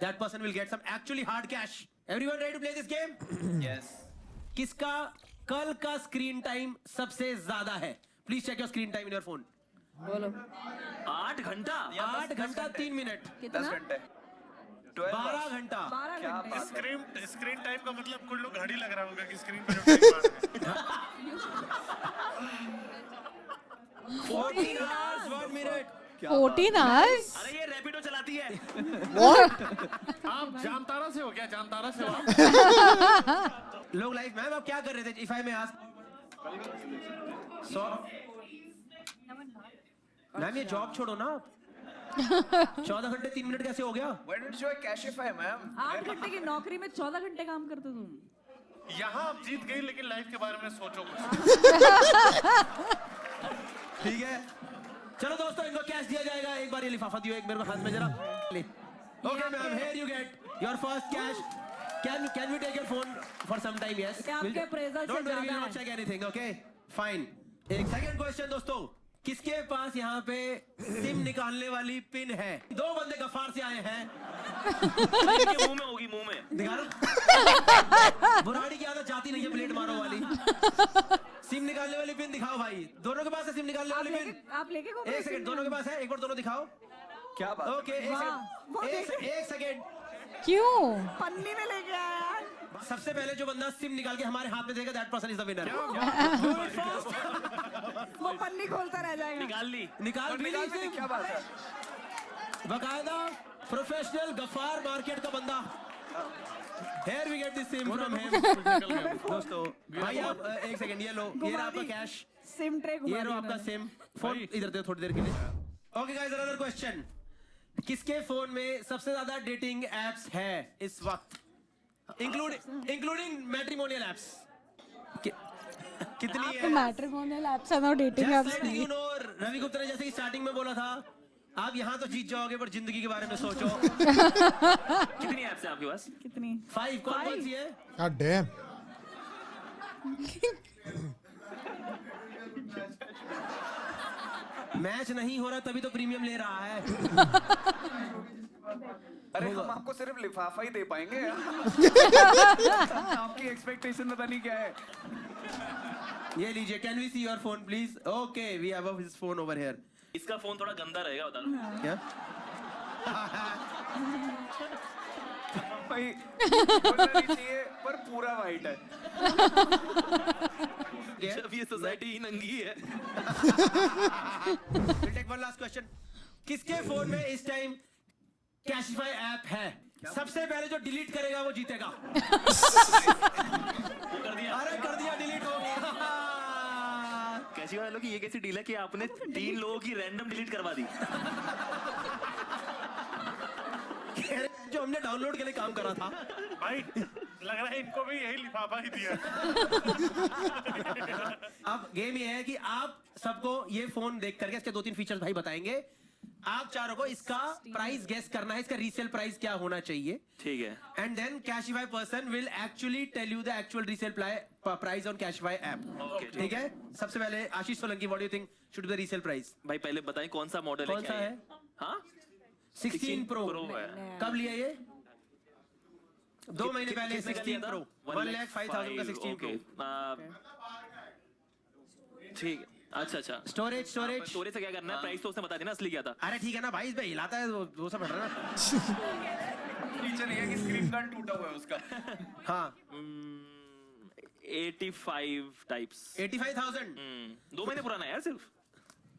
that person will get some actually hard cash. Everyone ready to play this game? Yes. किसका कल का screen time सबसे ज्यादा है? Please check your screen time in your phone. बोलो 8 घंटा 8 घंटा 3 मिनट. 10 कितना घंटे 12 घंटा. 12 घंटे स्क्रीन टाइम का मतलब कुछ लोग घड़ी लग रहा होगा कि स्क्रीन पे जो टाइम 14 hours 1 minute. 14 hours? अरे ये रैपिडो चलाती है. आप जामतारा से हो क्या? जामतारा से हो? लोग लाइफ मैम आप क्या कर रहे थे? If I may ask. Ma'am ये जॉब छोड़ो ना आप. 14 घंटे 3 मिनट कैसे हो गया? Why don't you join Cashify, ma'am? 8 घंटे की नौकरी में 14 घंटे काम करते तुम. यहाँ आप जीत गई, लेकिन लाइफ के बारे में सोचो कुछ. ठीक है चलो दोस्तों इनको कैश दिया जाएगा. एक बार ये लिफाफा दियो एक मेरे को हाथ में जरा. Okay ma'am here you get your first cash. Can we take your phone for some time? Yes. क्या आपके appraisal से Don't worry, we ज्यादा will not है? check anything. Okay, fine. एक सेकंड क्वेश्चन दोस्तों. किसके पास यहाँ पे सिम निकालने वाली पिन है? 2 बंदे गफ्फार से आए हैं. इनके मुंह में होगी, मुंह में. निकालो. बुराड़ी की आदत जाती नहीं है प्लेट मारो वाली. सिम निकालने वाली पिन दिखाओ भाई. दोनों के पास है सिम निकालने वाली पिन? आप लेके घूम एक सेकंड दोनों के पास है. एक बार दोनों दिखाओ. क्या बात? ओके एक सेकंड. क्यों? पन्नी में लेके आया यार. सबसे पहले जो बंदा सिम निकाल के हमारे हाथ में देगा that person is the winner. वो पन्नी खोलता रह जाएगा. निकाल ली. निकाल भी ली सिम. क्या बात है? बकायदा प्रोफेशनल गफ्फार मार्केट का बंदा. Here we get this sim from him. दोस्तों भाई आप एक सेकंड ये लो. ये रहा आपका कैश. सिम ट्रे घुमा ये लो दी आपका मैंने. सिम. फोन इधर दे थोड़ी देर के लिए. Okay guys another question. किसके फोन में सबसे ज्यादा डेटिंग एप्स है इस वक्त? Including matrimonial apps. कितनी है? मैट्रिमोनियल एप्स है ना, dating apps Just like you know, Ravi Gupta ने जैसे कि स्टार्टिंग में बोला था आप यहाँ तो जीत जाओगे पर जिंदगी के बारे में सोचो. कितनी ऐप्स है आपके पास? कितनी? 5 कौन सी है? God damn. मैच नहीं हो रहा तभी तो प्रीमियम ले रहा है. अरे हम आपको सिर्फ लिफाफा ही दे पाएंगे. आपकी एक्सपेक्टेशन पता नहीं क्या है. ये लीजिए. Can we see your phone please? Okay we have his phone over here. इसका फोन थोड़ा गंदा रहेगा, बता दो. क्या? भाई बोलना नहीं चाहिए पर पूरा वाइट है. जब ये सोसाइटी ही नंगी है. We'll take one last question. किसके फोन में इस टाइम कैशिफाई ऐप है? सबसे पहले जो डिलीट करेगा वो जीतेगा. कर दिया. अरे कर दिया डिलीट हो गया. कैसी वालों की ये कैसी डील है कि आपने 3 लोगों की रैंडम डिलीट करवा दी. जो हमने डाउनलोड के लिए काम करा था. भाई लग रहा है इनको भी यही लिफाफा ही दिया. अब गेम ये है कि आप सबको ये फोन देख करके इसके 2-3 फीचर्स भाई बताएंगे. आप चारों को इसका प्राइस गेस करना है. इसका रीसेल प्राइस क्या होना चाहिए. ठीक है. And then Cashify person will actually tell you the actual resale price on Cashify app. ठीक है. सबसे पहले Ashish Solanki what do you think should be the resale price? भाई पहले बताएं कौन सा मॉडल है. कौन सा है? हाँ 16 प्रो. है. कब लिया ये? 2 महीने पहले किसने का 16 लिया था? प्रो. 1,05,000 का 16 प्रो. ठीक है. अच्छा स्टोरेज स्टोरेज से क्या करना है? प्राइस तो उसने बता दिया ना, असली क्या था. अरे ठीक है ना भाई. इस पे हिलाता है वो सब हट रहा है ना. फीचर ये है कि स्क्रीन गार्ड टूटा हुआ है उसका. हाँ 85 टाइप्स. 85,000. 2 महीने पुराना है यार सिर्फ.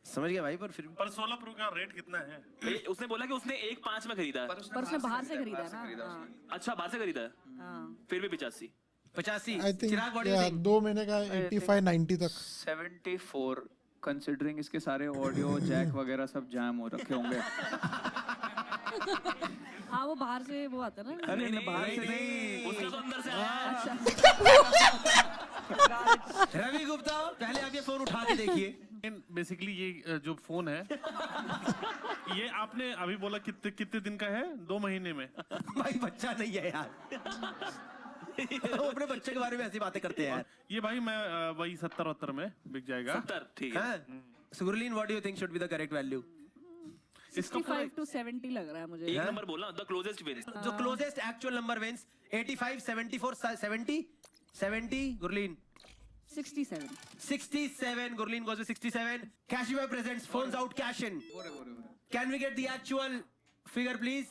समझ गया भाई. पर फिर पर 16 प्रो का रेट कितना है? उसने बोला कि उसने 1.5 में खरीदा है. पर उसने बाहर से खरीदा ना. हाँ. अच्छा बाहर से खरीदा है. हाँ. फिर भी 85. 85. I think Chirag what do you think? 2 महीने का 85-90 तक. 74 कंसीडरिंग इसके सारे ऑडियो जैक वगैरह सब जैम हो रखे होंगे. हाँ वो बाहर से वो आता है ना. नहीं, बाहर से नहीं. उसका तो अंदर से आया. रवि गुप्ता पहले आप ये फोन उठा के देखिए. बेसिकली ये जो फोन है ये आपने अभी बोला कितने दिन का है? 2 महीने में. भाई बच्चा नहीं है यार. वो अपने बच्चे के बारे में ऐसी बातें करते हैं यार. ये भाई मैं वही 70-72 में बिक जाएगा. 70 ठीक है. Sugurleen what do you think should be the correct value? 65 to 70 लग रहा है मुझे. एक नंबर बोलना, द क्लोजेस्ट विंस. जो closest actual number wins 85 74 70 70 Gurleen 67. 67. Gurleen goes with 67. Cashify presents phones out cash in. Can we get the actual figure, please?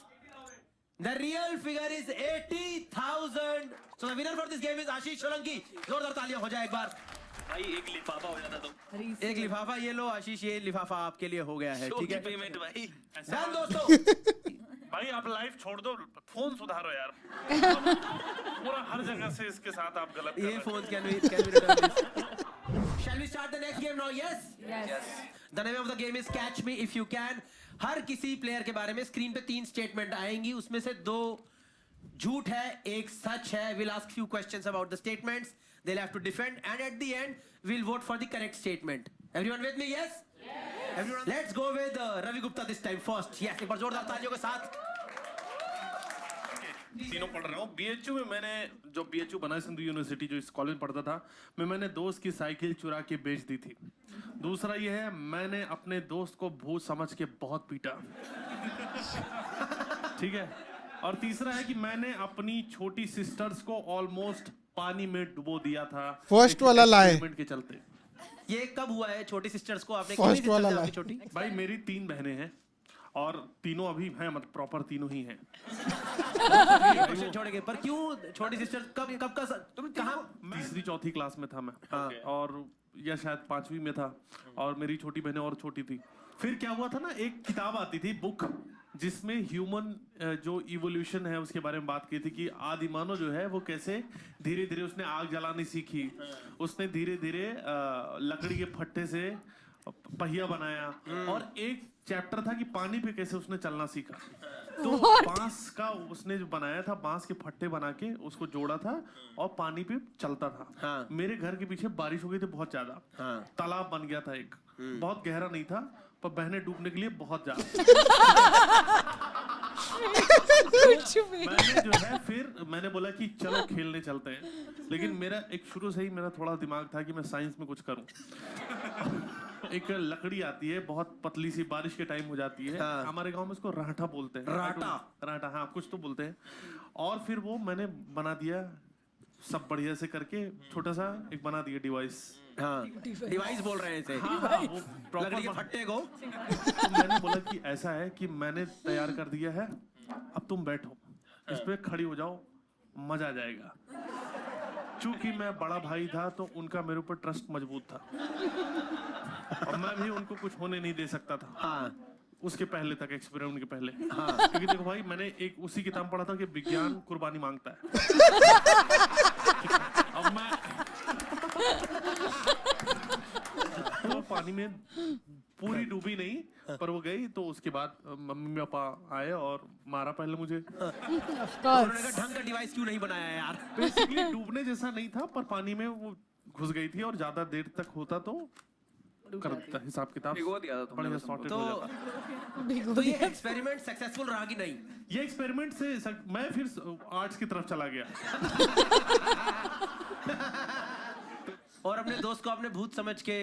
The real figure is 80,000. So the winner for this game is Ashish Solanki. जोरदार तालियां हो जाए एक बार. भाई एक लिफाफा हो जाता तो एक लिफाफा ये लो आशीष, ये लिफाफा आपके लिए हो गया है. शो ठीक की है पेमेंट भाई. डन दोस्तों. भाई आप लाइफ छोड़ दो, फोन सुधारो यार. पूरा हर जगह से इसके साथ आप गलत कर ये रहे हो. Phone can we return this? Shall we start the next game now? Yes. Yes. The name of the game is Catch Me If You Can. हर किसी प्लेयर के बारे में स्क्रीन पे 3 स्टेटमेंट आएंगी, उसमें से 2 झूठ है, एक सच है. We'll ask few questions about the statements. They'll have to defend, and at the end, we'll vote for the correct statement. Everyone with me? Yes. Everyone. Let's go with Ravi Gupta this time first. Yes. एक बार जोरदार तालियों के साथ. तीनों पढ़ रहा हूँ. BHU में मैंने जो बीएचयू बना सिंधु यूनिवर्सिटी जो इस कॉलेज में पढ़ता था, मैंने दोस्त की साइकिल चुरा के बेच दी थी. दूसरा ये है, मैंने अपने दोस्त को भूत समझ के बहुत पीटा. ठीक है. और तीसरा है कि मैंने अपनी छोटी सिस्टर्स को ऑलमोस्ट पानी में डुबो दिया था. फर्स्ट वाला lie. एक्सपेरिमेंट के चलते. ये कब हुआ है? छोटी सिस्टर्स को आपने First कितनी वाला सिस्टर्स lie. आपकी छोटी? भाई मेरी 3 बहनें हैं और तीनों अभी हैं, मतलब प्रॉपर तीनों ही हैं. क्वेश्चन छोड़ेंगे, पर क्यों छोटी सिस्टर? कब का तुम कहाँ? तीसरी चौथी क्लास में था मैं. और या शायद 5वीं में था. और मेरी छोटी बहनें और छोटी थी. फिर क्या हुआ था ना, एक किताब आती थी, बुक, जिसमें ह्यूमन जो इवोल्यूशन है उसके बारे में बात की थी कि आदिमानव जो है वो कैसे धीरे धीरे उसने आग जलानी सीखी, उसने धीरे धीरे लकड़ी के फट्टे से पहिया बनाया. और एक चैप्टर था कि पानी पे कैसे उसने चलना सीखा. तो बांस का उसने जो बनाया था, बांस के फट्टे बना के उसको जोड़ा था और पानी पे चलता था. हाँ. मेरे घर के पीछे बारिश हो गई थी बहुत ज्यादा. हाँ. तालाब बन गया था एक, बहुत गहरा नहीं था, पर बहनें डूबने के लिए बहुत ज्यादा. मैंने जो है फिर मैंने बोला कि चलो खेलने चलते हैं. लेकिन मेरा एक शुरू से ही मेरा थोड़ा दिमाग था कि मैं साइंस में कुछ करूं. एक लकड़ी आती है बहुत पतली सी, बारिश के टाइम हो जाती है. हाँ. हमारे गांव में इसको राठा बोलते हैं. राठा हाँ कुछ तो बोलते हैं. और फिर वो मैंने बना दिया सब बढ़िया से करके, छोटा सा एक बना दिया डिवाइस. हाँ. डिवाइस बोल रहे हैं इसे. वो लकड़ी के फट्टे को. तो मैंने बोला कि ऐसा है कि मैंने तैयार कर दिया है, अब तुम बैठो इस पे, खड़ी हो जाओ, मजा आ जाएगा. चूंकि मैं बड़ा भाई था तो उनका मेरे ऊपर ट्रस्ट मजबूत था और मैं भी उनको कुछ होने नहीं दे सकता था. हाँ. उसके पहले तक, एक्सपेरिमेंट के पहले. हाँ. क्योंकि देखो भाई, मैंने एक उसी किताब में पढ़ा था कि विज्ञान कुर्बानी मांगता है. अब मैं तो पानी में पूरी डूबी नहीं, पर वो गई. तो उसके बाद मम्मी पापा आए और मारा पहले मुझे. उन्होंने कहा ढंग का डिवाइस क्यों नहीं बनाया यार. बेसिकली डूबने जैसा नहीं था, पर पानी में वो घुस गई थी और ज्यादा देर तक होता तो कर देता हिसाब किताब. भिगो दिया था तुमने बढ़िया बस उनको. sorted हो जाता. तो ये एक्सपेरिमेंट सक्सेसफुल रहा कि नहीं? ये एक्सपेरिमेंट से मैं फिर आर्ट्स की तरफ चला गया. और अपने दोस्त को आपने भूत समझ के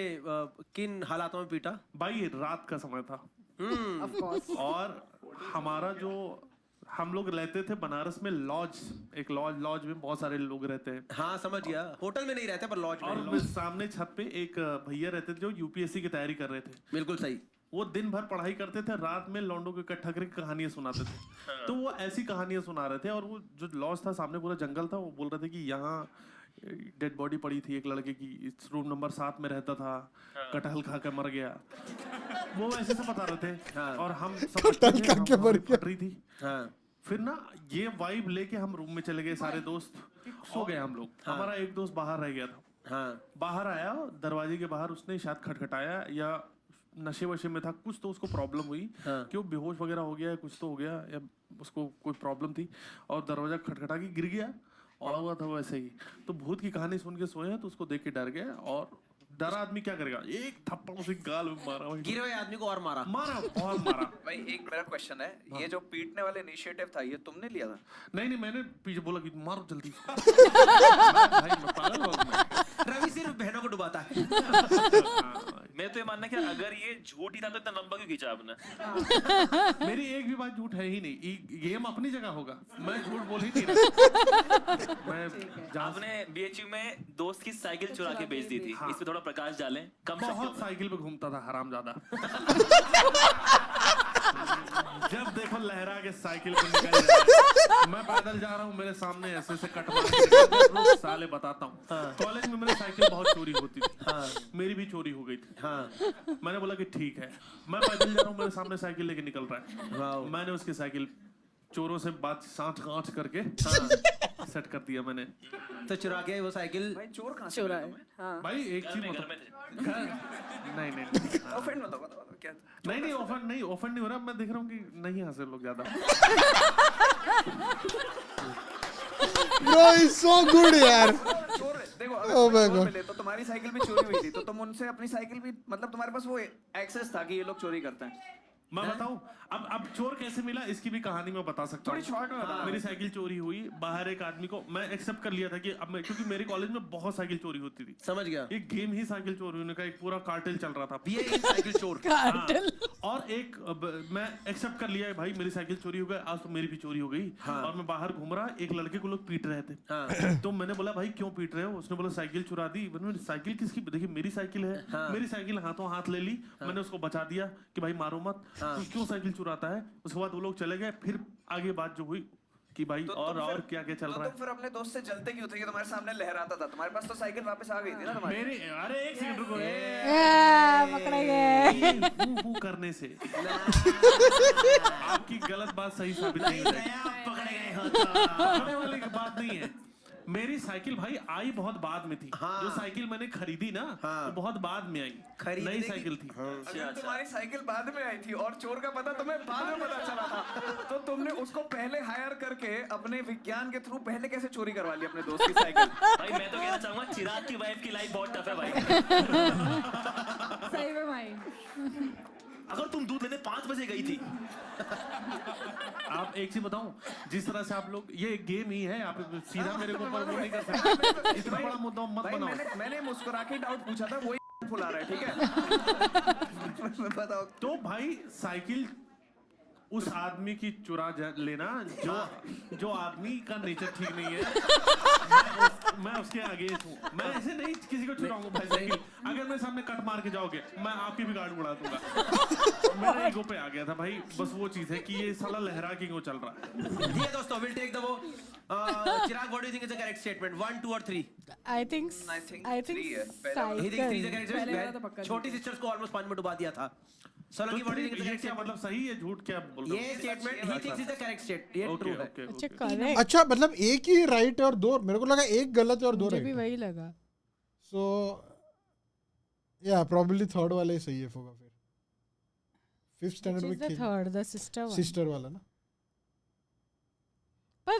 किन हालातों में पीटा? भाई रात का समय था. Of course. और हमारा जो हम लोग रहते थे बनारस में, लॉज, एक लॉज में बहुत सारे लोग रहते हैं. हाँ समझ गया. होटल में नहीं रहते पर लॉज में. और सामने छत पे एक भैया रहते थे जो यूपीएससी की तैयारी कर रहे थे. बिल्कुल सही. वो दिन भर पढ़ाई करते थे, रात में लौंडों को इकट्ठा करके कहानियां सुनाते थे. तो वो ऐसी कहानियां सुना रहे थे. और वो जो लॉज था सामने पूरा जंगल था, वो बोल रहे थे कि यहाँ डेड बॉडी पड़ी थी एक लड़के की, इस रूम नंबर 7 में रहता था, कटहल खा के मर गया. वो ऐसे से बता रहे थे. हाँ. और हम समझते थे हमारी फट रही थी. हाँ. फिर ना ये वाइब लेके हम रूम में चले गए, सारे दोस्त सो गए हम लोग. हाँ. हमारा एक दोस्त बाहर रह गया था. हाँ. बाहर आया, दरवाजे के बाहर उसने शायद खटखटाया या नशे वशे में था कुछ, तो उसको प्रॉब्लम हुई. हाँ. कि वो बेहोश वगैरह हो गया, कुछ तो हो गया, या उसको कोई प्रॉब्लम थी और दरवाजा खटखटा के गिर गया. पड़ा हुआ था वैसे ही. तो भूत की कहानी सुन के सोए तो उसको देख के डर गया. और डरा आदमी क्या करेगा, एक थप्पड़ उसे गाल में मारा. गिरे हुए आदमी को और मारा. और मारा. भाई एक मेरा क्वेश्चन है, ये जो पीटने वाला इनिशिएटिव था ये तुमने लिया था? नहीं, मैंने पीछे बोला कि मारो जल्दी. भाई मैं पागल हूं. रवि सिर्फ बहनों को डुबाता है. मैं तो ये मानना कि अगर ये झूठ ही था तो इतना लंबा क्यों खींचा आपने? मेरी एक भी बात झूठ है ही नहीं, गेम अपनी जगह होगा, मैं झूठ बोल ही नहीं रहा। मैं आपने BHU में दोस्त की साइकिल चुरा के बेच दी थी, इस पे थोड़ा प्रकाश डालें। कम शब्दों बहुत में। साइकिल पे घूमता था हरामजादा। जब देखो लहरा के साइकिल पे निकल जाए, मैं पैदल जा रहा हूँ, मेरे सामने ऐसे ऐसे कट मार के निकलते हैं, साले बताता हूँ। कॉलेज में मेरी साइकिल बहुत चोरी होती थी, मेरी भी चोरी हो गई थी। मैंने बोला कि ठीक है, मैं पैदल जा रहा हूँ, मेरे सामने साइकिल लेके निकल रहा है, मैंने उसकी साइकिल चोरों से बात साँठ गाँठ करके सेट कर दिया मैंने। तो चुरा के वो साइकिल भाई चोर कहाँ से चोरा मिले है तुम्हें? हाँ भाई एक चीज घर बताओ, में थे। नहीं ऑफेंड मत हो, क्या नहीं ऑफेंड नहीं हो रहा, मैं देख रहा हूँ कि नहीं हंसे लोग ज्यादा। ब्रो इज सो गुड यार। चोर देखो, अगर Oh my चोर God. मिले तो तुम्हारी साइकिल भी चोरी हुई थी, तो तुम उनसे अपनी साइकिल भी, मतलब तुम्हारे पास वो एक्सेस था कि ये लोग चोरी करते हैं। मैं बताऊं, अब चोर कैसे मिला इसकी भी कहानी मैं बता सकता थोड़ी शॉर्ट में बता। मेरी साइकिल चोरी हुई, बाहर एक आदमी को मैं एक्सेप्ट कर लिया था कि अब मैं, क्योंकि मेरे कॉलेज में बहुत साइकिल चोरी होती थी, समझ गया। एक गेम ही साइकिल चोरी होने का एक पूरा कार्टेल चल रहा था। ये एक साइकिल चोर। कार्टेल। और एक मैं एक्सेप्ट कर लिया भाई मेरी साइकिल चोरी हो गई, आज तो मेरी भी चोरी हो गई। और मैं बाहर घूम रहा, एक लड़के को लोग पीट रहे थे। तो मैंने बोला भाई क्यों पीट रहे हो? उसने बोला साइकिल चुरा दी। मैंने साइकिल किसकी? देखिए मेरी साइकिल है। मेरी साइकिल हाथों हाथ ले ली, मैंने उसको बचा दिया कि भाई मारो मत, तू क्यों साइकिल चुराता है। उसके बाद वो लोग चले गए। फिर आगे बात जो हुई कि भाई और क्या क्या चल रहा है। तुम फिर अपने दोस्त से जलते क्यों थे कि तुम्हारे सामने लहराता था? तुम्हारे पास तो साइकिल वापस आ गई थी ना तुम्हारी। मेरे अरे एक सेकंड रुको, पकड़े गए। फू करने से आपकी गलत बात सही साबित नहीं हो जाएगी। पकड़ने वाली बात नहीं है। मेरी साइकिल भाई आई बहुत बाद में थी। जो साइकिल मैंने खरीदी ना वो बहुत बाद में आई, नई साइकिल थी। अगर तुम्हारी साइकिल बाद में आई थी और चोर का पता तुम्हें बाद में पता चला था, तो तुमने उसको पहले हायर करके अपने विज्ञान के थ्रू पहले कैसे चोरी करवा ली अपने दोस्त की साइकिल? भाई मैं तो कहना चाहूंगा चिराग की वाइफ की लाइफ बहुत टफ है भाई। सही में भाई। अगर तुम दूध लेने 5 बजे गई थी। आप एक चीज बताऊं, जिस तरह से आप लोग, ये गेम ही है, आप सीधा मेरे को ऊपर वो नहीं कर सकते। इतना बड़ा मुद्दा मत भाई बनाओ। मैंने मुस्कुरा के डाउट पूछा था, वही फुला रहा है, ठीक है? बताओ। तो भाई साइकिल उस आदमी की चुरा लेना जो आदमी का नेचर ठीक नहीं है, मैं उसके अगेंस्ट हूँ। मैं ऐसे नहीं किसी को चुराऊंगा भाई साइकिल। अगर मेरे सामने कट मार के जाओगे मैं आपकी भी गार्ड उड़ा दूंगा। मेरा ईगो पे आ गया था भाई, बस वो चीज है कि ये साला लहरा के क्यों चल रहा है। ये दोस्तों विल टेक द वो Chirag what do you think is the correct statement? 1 2 और 3? I think three है। He thinks 3 is the cycle. Correct पहले वाला तो पक्का स्टेटमेंट। छोटी सिस्टर्स को ऑलमोस्ट पानी में डुबा दिया था। Solanki what do you think is the ये करेक्ट क्या स्टेटमेंट? मतलब सही है झूठ क्या बोल रहे ये statement he thinks is the correct state, ये ट्रू है। अच्छा करेक्ट। अच्छा मतलब एक ही राइट है और दो, मेरे को लगा एक गलत है और दो मुझे भी राइट। वही लगा। सो या प्रोबेबली थर्ड वाला ही सही है होगा फिर। फिफ्थ स्टैंडर्ड में the third the sister sister वाला ना। पर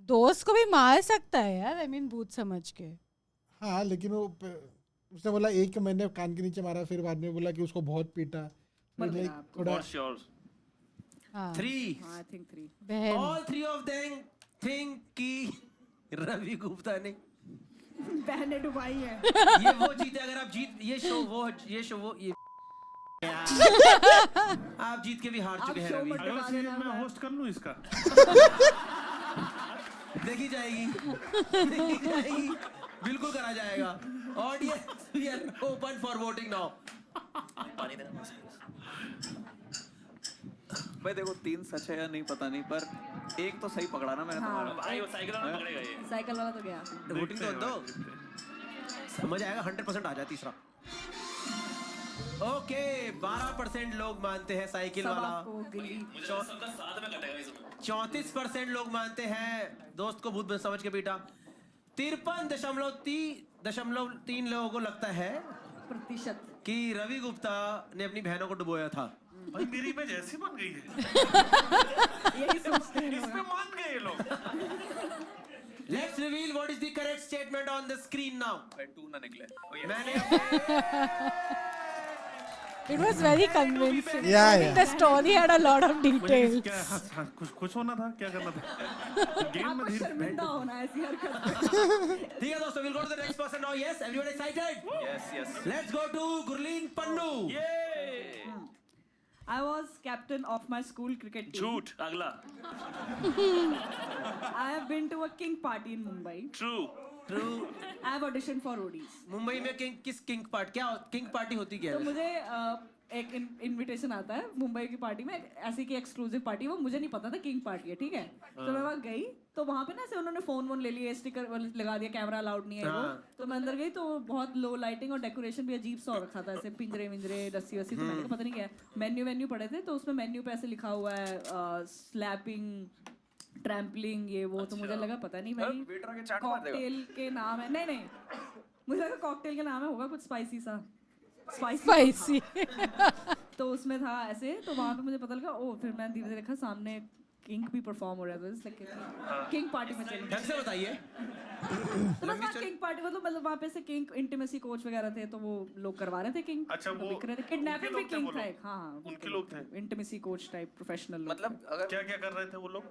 दोस्त को भी मार सकता है यार, आई मीन भूत समझ के। हाँ लेकिन वो उसने बोला एक मैंने कान के नीचे मारा, फिर बाद में बोला कि उसको बहुत पीटा। मर गया like आपको। थोड़ा For sure. हाँ 3 हाँ, I think 3। बहन। ऑल 3 ऑफ देम थिंक कि रवि गुप्ता ने बहने डुबाई है। ये वो जीते। अगर आप जीत ये शो वो ये आप जीत के भी हार चुके हैं show रवि। मत अगला बता सीजन देना मैं है। होस्ट कर लूं इसका। देखी जाएगी, देखी जाएगी, बिल्कुल करा जाएगा। Audience we are open for voting now. पानी देना। भाई देखो 3 सच है या नहीं पता नहीं, पर एक तो सही पकड़ा ना मैंने तुम्हारा। भाई वो साइकिल वाला पकड़ेगा ये। साइकिल वाला तो गया। वोटिंग तो दो, समझ आएगा। 100% आ जाए तीसरा। ओके 12% लोग मानते हैं साइकिल सब वाला। आपको गिल्ली। मुझे तो सबका साथ में कटेगा इसमें। 34% लोग मानते हैं दोस्त को भूत समझ के पीटा। 53.3 लोगों को लगता है प्रतिशत कि रवि गुप्ता ने अपनी बहनों को डुबोया था। भाई मेरी इमेज ऐसी बन गई है। यही सोचते हैं इसमें मान गए ये लोग। Let's reveal what is the correct statement on the screen now. भाई 2 ना निकले। मैंने It was very convincing. Yeah, I mean, yeah. the story had a lot of मुझे details. क्या खुश होना था, क्या करना था? गेम में आपको धीरे शर्मिंदा होना है ऐसी हरकत पे। ठीक है दोस्तों, we'll go to the next person now. Yes, everyone excited? Yes, yes. Let's go to Gurleen Pannu. I was captain of my school cricket team. झूठ अगला I have been to a king party in Mumbai. True True. I have auditioned for roadies. Mumbai में king party होती क्या तो है? मुझे एक invitation आता है मुंबई की पार्टी में, ऐसी की एक्सक्लूसिव पार्टी, वो मुझे नहीं पता था किंग पार्टी है, ठीक है। तो मैं वहाँ गई, तो वहाँ पे ना ऐसे उन्होंने फोन ले लिए, स्टिकर लगा दिया, कैमरा अलाउड नहीं है वो। तो मैं अंदर गई तो बहुत लो लाइटिंग और डेकोरेशन भी अजीब सा हो रखा था, ऐसे पिंजरे विंजरे रस्सी वस्सी, तो मैंने कहा पता नहीं क्या है। मेन्यू पड़े थे, तो उसमें मेन्यू पे ऐसे लिखा हुआ है स्लैपिंग, ट्रैम्पलिंग, ये वो। तो मुझे लगा पता नहीं भाई वेटर के चाट मार देगा। कॉकटेल के नाम है, नहीं मुझे लगा कॉकटेल के नाम है, होगा कुछ स्पाइसी सा, Spicy. तो उसमें था ऐसे। तो वहाँ पे मुझे पता लगा, ओ फिर मैं धीरे धीरे देखा सामने किंग भी परफॉर्म हो रहा था, किंग पार्टी में चली। ढंग से बताइए। तो बस वहाँ किंग पार्टी मतलब वहाँ पे से किंग इंटीमेसी कोच वगैरह थे, तो वो लोग करवा रहे थे किंग। अच्छा, वो दिख रहे थे, किडनैपिंग भी किंग था एक, हाँ उनके लोग थे। Intimacy coach type professional. मतलब अगर क्या क्या कर रहे थे वो लोग?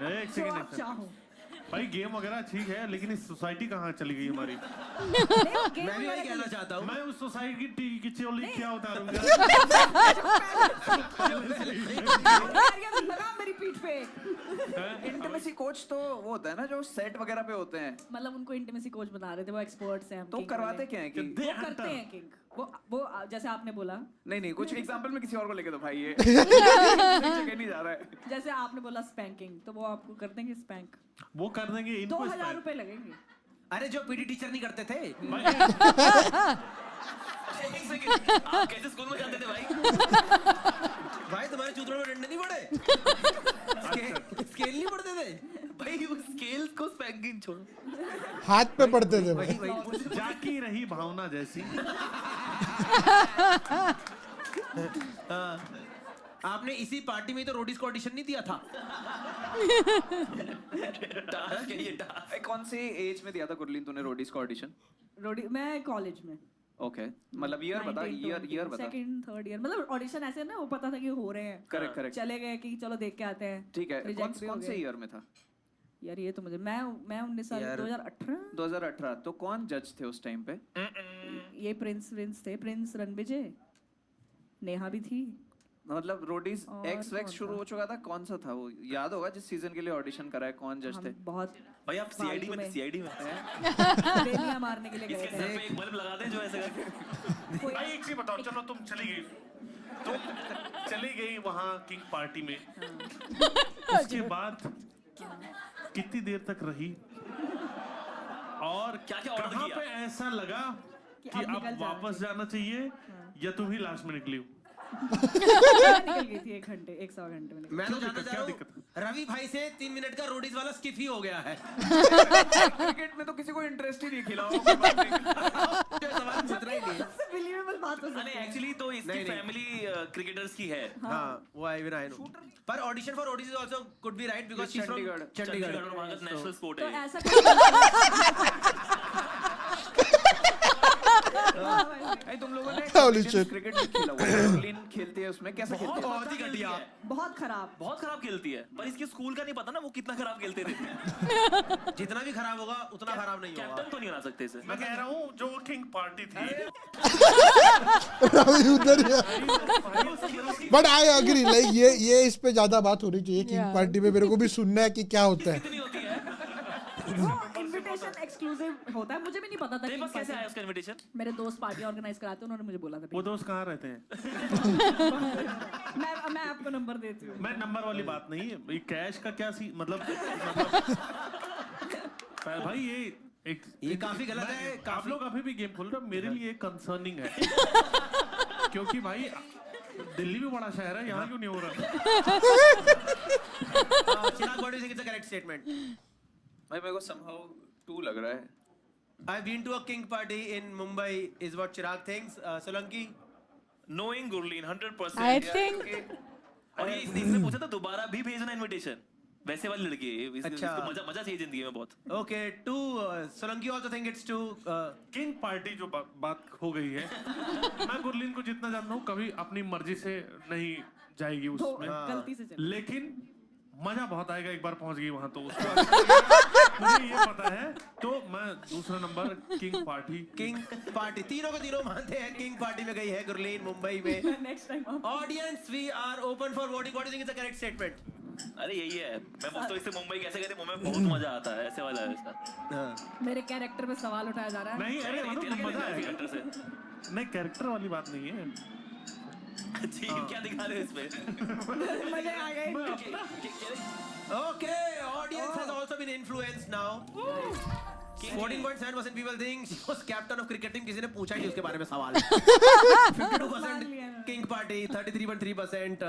एक जो सेकंड आप चाहो। भाई गेम वगैरह ठीक है, लेकिन इस सोसाइटी कहाँ चली गई हमारी? मैं भी वही कहना चाहता हूँ। मैं उस सोसाइटी की चोली क्या उतारूंगा? लगा मेरी पीठ पे। इंटीमेसी कोच तो वो होता है ना जो सेट वगैरह पे होते हैं, मतलब उनको इंटीमेसी कोच बना रहे थे, वो एक्सपर्ट्स हैं। तो करवाते क्या है कि वो करते हैं किंग, वो जैसे आपने बोला, नहीं कुछ एग्जांपल में किसी और को लेके दो भाई, ये जगह नहीं जा रहा है। जैसे आपने बोला स्पैंकिंग, तो वो आपको कर देंगे स्पैंक, वो कर देंगे, इनको 2000 रुपए लगेंगे। अरे जो पीटी टीचर नहीं करते थे। आप कैसे स्कूल में जाते थे भाई? भाई तुम्हारे चूतरों में डंडे नहीं पड़े? स्केल नहीं पड़ते थे? भाई वो स्केल को स्पैंकिंग छोड़ो, हाथ पे पड़ते थे भाई। जाकी रही भावना जैसी। आपने इसी पार्टी में तो रोडीज को ऑडिशन नहीं दिया था? टास्क है ये टास्क। कौन सी एज में दिया था गुरलीन तूने रोडीज का ऑडिशन? रोडी मैं कॉलेज में, ओके, मतलब ईयर बता, ईयर बता। सेकंड थर्ड ईयर, मतलब ऑडिशन ऐसे ना, वो पता था कि हो रहे हैं। करेक्ट। चले गए कि चलो देख के आते हैं। ठीक है, Reject भी हो कौन से गए। ईयर में था? यार ये तो मुझे मैं 19 साल, 2018। तो कौन जज थे उस टाइम पे? ये प्रिंस थे, प्रिंस रणविजय, नेहा भी थी। मतलब रोडीज और एक्स कौन शुरू था? हो चुका था, कौन सा था वो? याद होगा जिस सीजन के लिए ऑडिशन कराया, कौन जज थे? हम बहुत भाई आप सीआईडी में बेलियां मारने के लिए गए इसके थे। सर पे एक बल्ब लगा दें जो ऐसे करके। भाई एक चीज बताओ, चलो तुम चली गई वहां किंग पार्टी में, उसके बाद कितनी देर तक रही और क्या-क्या ऑर्डर कहाँ किया? पे ऐसा लगा कि अब निकल अब जाना वापस जाना चाहिए, या तुम ही लास्ट में निकली हो? निकल गई थी 1 सवा घंटे में। मैं तो क्यों जानना दिक्कत? चाह रहा क्या हूँ, रवि भाई से 3 मिनट का रोडीज वाला स्किप ही हो गया है। क्रिकेट में तो किसी को इंटरेस्ट ही नहीं खिला होगा। सवाल जितना ही नहीं। सबसे बिलीवेबल बात हो सकती नहीं है। एक्चुअली तो इसकी नहीं। फैमिली क्रिकेटर्स की है। हाँ, वो आई विल आई नो। पर audition for Roadies is also could be right because she is from Chandigarh. Chandigarh. और वहाँ का नेशनल स्पोर्ट तो है। ऐसा नहीं, तुम लोगों ने Holy shit. क्रिकेट नहीं खेला हुआ है। गुरलीन खेलती है उसमें, कैसा खेलती है? बहुत ही घटिया। बहुत खराब। बहुत खराब खेलती है, पर इसके स्कूल का नहीं पता ना वो कितना खराब खेलते थे। जितना भी खराब होगा उतना खराब नहीं होगा। कैप्टन तो नहीं बना सकते इसे। मैं कह रहा हूँ जो किंग पार्टी थी, रवि उधर ही है। बट आई अग्री, लाइक ये इस पे ज्यादा बात होनी चाहिए। King Yeah. पार्टी में मेरे को भी सुनना है कि क्या होता है। कितनी होती है? इनविटेशन एक्सक्लूसिव होता है, मुझे भी नहीं पता था। तेरे कि पास कैसे party- आया उसका इनविटेशन? मेरे दोस्त पार्टी ऑर्गेनाइज कराते हैं, उन्होंने मुझे बोला था। वो दोस्त कहाँ रहते हैं? मैं आपको नंबर देती हूँ। मैं नंबर वाली बात नहीं, ये कैश का क्या सी मतलब भाई ये काफी गलत है। आप लोग अभी भी गेम खेल रहे हो, मेरे लिए कंसर्निंग है। क्योंकि भाई दिल्ली भी बड़ा शहर है, यहाँ क्यों नहीं हो रहा? Chirag, what do you think is the correct statement? भाई मेरे को somehow 2 लग रहा है। I've been to a king party in Mumbai is what Chirag thinks. Solanki? Knowing Gurleen 100%। I think और ये इसने पूछा था दोबारा भी भेजना इनविटेशन। वैसे वाली लड़की है ये, अच्छा। इसको मजा मजा चाहिए जिंदगी में बहुत। Okay, to Solanki also think it's too. King party जो बात हो गई है मैं गुरलीन को जितना जानता हूँ कभी अपनी मर्जी से नहीं जाएगी उसमें, गलती से चल लेकिन मजा बहुत आएगा एक बार पहुंच गई वहां तो उसको मुझे ये पता है। तो मैं दूसरा number king party. King party, तीनों के तीनों मानते हैं किंग पार्टी में गई है गुरलीन मुंबई में। Next time audience, we are open for voting. What do you think is the correct statement? अरे यही है, मैं पूछता हूँ इससे मुंबई कैसे गए थे, मुंबई में बहुत मजा आता है, ऐसे वाला है इसका। मेरे कैरेक्टर पे सवाल उठाया जा रहा है। नहीं अरे नहीं, तेरा मजा क्या आएगा। कैरेक्टर से? नहीं कैरेक्टर वाली बात नहीं है। जी क्या दिखा रहे हो इसमें? मजे आ गए। Okay, audience has also been influenced now. 14.7% people think she was captain of cricket team. किसी ने पूछा ही नहीं उसके बारे में सवाल। 52% King Party, 33.3%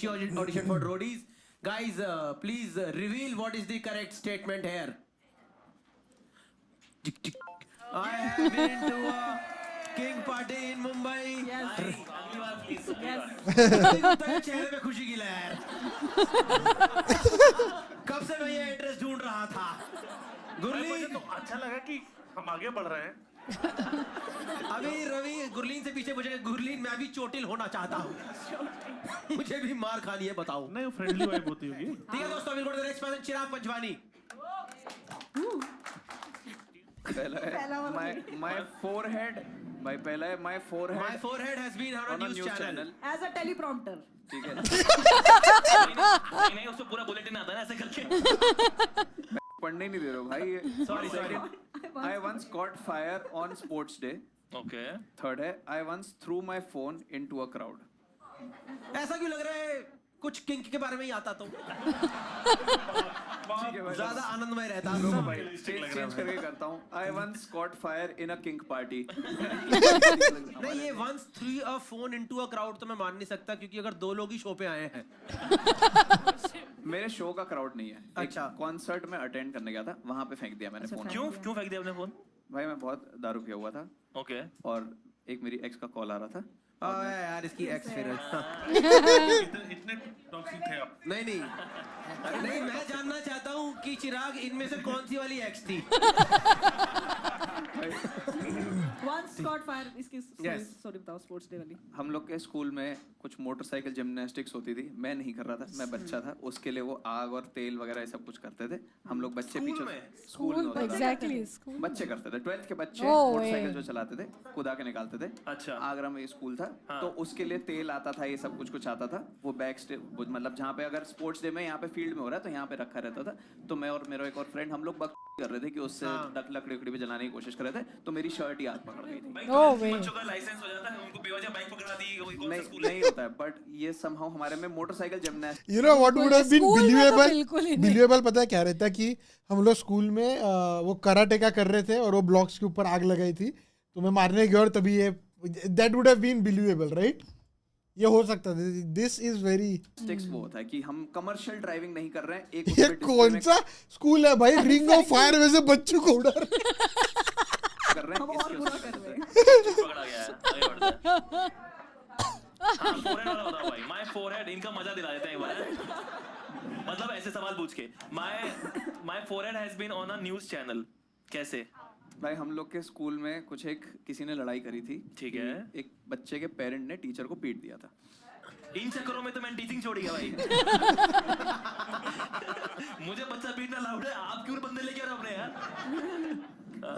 she auditioned for roadies. Guys, please reveal what is the correct statement here. I have been to a King Party in Mumbai. Yes. अगली बार please. Yes. चेहरे पे खुशी की लहर। कब से मैं ये एड्रेस ढूंढ रहा था। मुझे गुरलीन, तो अच्छा लगा कि हम आगे बढ़ रहे हैं। अभी रवि गुरलीन से पीछे पूछेगा, गुरलीन मैं भी चोटिल होना चाहता हूँ, मुझे भी मार खानी है, बताओ। नहीं वो फ्रेंडली वाइब होती होगी। ठीक है दोस्तों, we'll go to the next person, चिराग पंजवानी। पहला है my forehead, भाई पहला है my My forehead forehead has been on a on a news channel. As a teleprompter. ठीक है। नहीं उसको पूरा बुलेटिन आता है ना ऐसे करके। पढ़ने ही नहीं दे रहे हो भाई ये। Sorry. I once caught fire on sports day. Okay third है I once threw my phone into a crowd. ऐसा क्यों लग रहा है कुछ किंग के बारे में ही आता तो ठीक है भाई। ज्यादा आनंदमय रहता। चेंज करके करता हूँ। I once caught fire in a king party. नहीं ये once threw a phone into a crowd तो मैं मान नहीं सकता, क्योंकि अगर दो लोग ही शो पे आए हैं। मेरे शो का क्राउड नहीं है। अच्छा। कॉन्सर्ट में अटेंड करने गया था, वहां पे फेंक दिया मैंने फोन। क्यों क्यों फेंक दिया अपने फोन? भाई मैं बहुत दारू पिया हुआ था ओके और एक मेरी एक्स का कॉल आ रहा था। यार इसकी एक्स फिर इतने टॉक्सिक थे आप। नहीं मैं जानना चाहता हूँ कि चिराग इनमें से कौन सी वाली एक्स थी? Once caught fire. इसकी Yes. story बताओ, sports day वाली। हम लोग के स्कूल में कुछ मोटरसाइकिल जिम्नास्टिक्स होती थी, मैं नहीं कर रहा था, मैं बच्चा था। उसके लिए वो आग और तेल वगैरह ये सब कुछ करते थे। हम लोग बच्चे पीछे स्कूल में होता था। एग्जैक्टली स्कूल बच्चे करते थे, 12th के बच्चे Oh, मोटरसाइकिल yeah. जो चलाते थे कुदा के निकालते थे। अच्छा। आगरा में स्कूल था तो उसके लिए तेल आता था, ये सब कुछ आता था। वो बैक स्टेज मतलब जहाँ पे अगर स्पोर्ट्स डे में यहाँ पे फील्ड में हो रहा है तो यहाँ पे रखा रहता था। तो मैं और मेरा एक और फ्रेंड हम लोग बक कर रहे थे कि उससे लकड़ी उकड़ी पे जलाने की कोशिश कर रहे थे, तो मेरी शर्ट ही हाथ पकड़ गई थी। Oh, wait. बच्चों का लाइसेंस हो जाता है, उनको बेवजह बाइक पकड़ा दी, कोई कौन सा नहीं स्कूल है? नहीं होता है, बट ये समहाउ हमारे में motorcycle gymnastics. You know what would have been school में तो बिलीवेबल बिल्कुल ही नहीं। बिलीवेबल पता है क्या रहता कि हम लोग स्कूल में वो कराटे का कर रहे थे और वो ब्लॉक्स के ऊपर आग लगाई थी, तो मैं मारने गया और तभी ये that would have been believable, right? ये हो सकता था। दिस इज वेरी वो होता है कि हम कमर्शियल ड्राइविंग नहीं कर रहे हैं। एक ये कौन सा स्कूल है भाई? रिंग ऑफ फायर में से बच्चों को उड़ा रहे हैं। कर रहे हैं और बुरा कर रहे हैं। पकड़ा गया है, आगे बढ़ते हैं। हाँ, forehead वाला बताओ भाई। My forehead, इनका मजा दिला देते हैं एक बार। मतलब ऐसे सवाल पूछ के my forehead has been on a news channel। कैसे? भाई हम लोग के स्कूल में कुछ एक किसी ने लड़ाई करी थी। ठीक है। एक बच्चे के पेरेंट ने टीचर को पीट दिया था। इन चक्करों में तो मैंने टीचिंग छोड़ी है भाई। मुझे बच्चा पीटना लाउड है, आप क्यों बंदे लेके आ रहे हो अपने यार?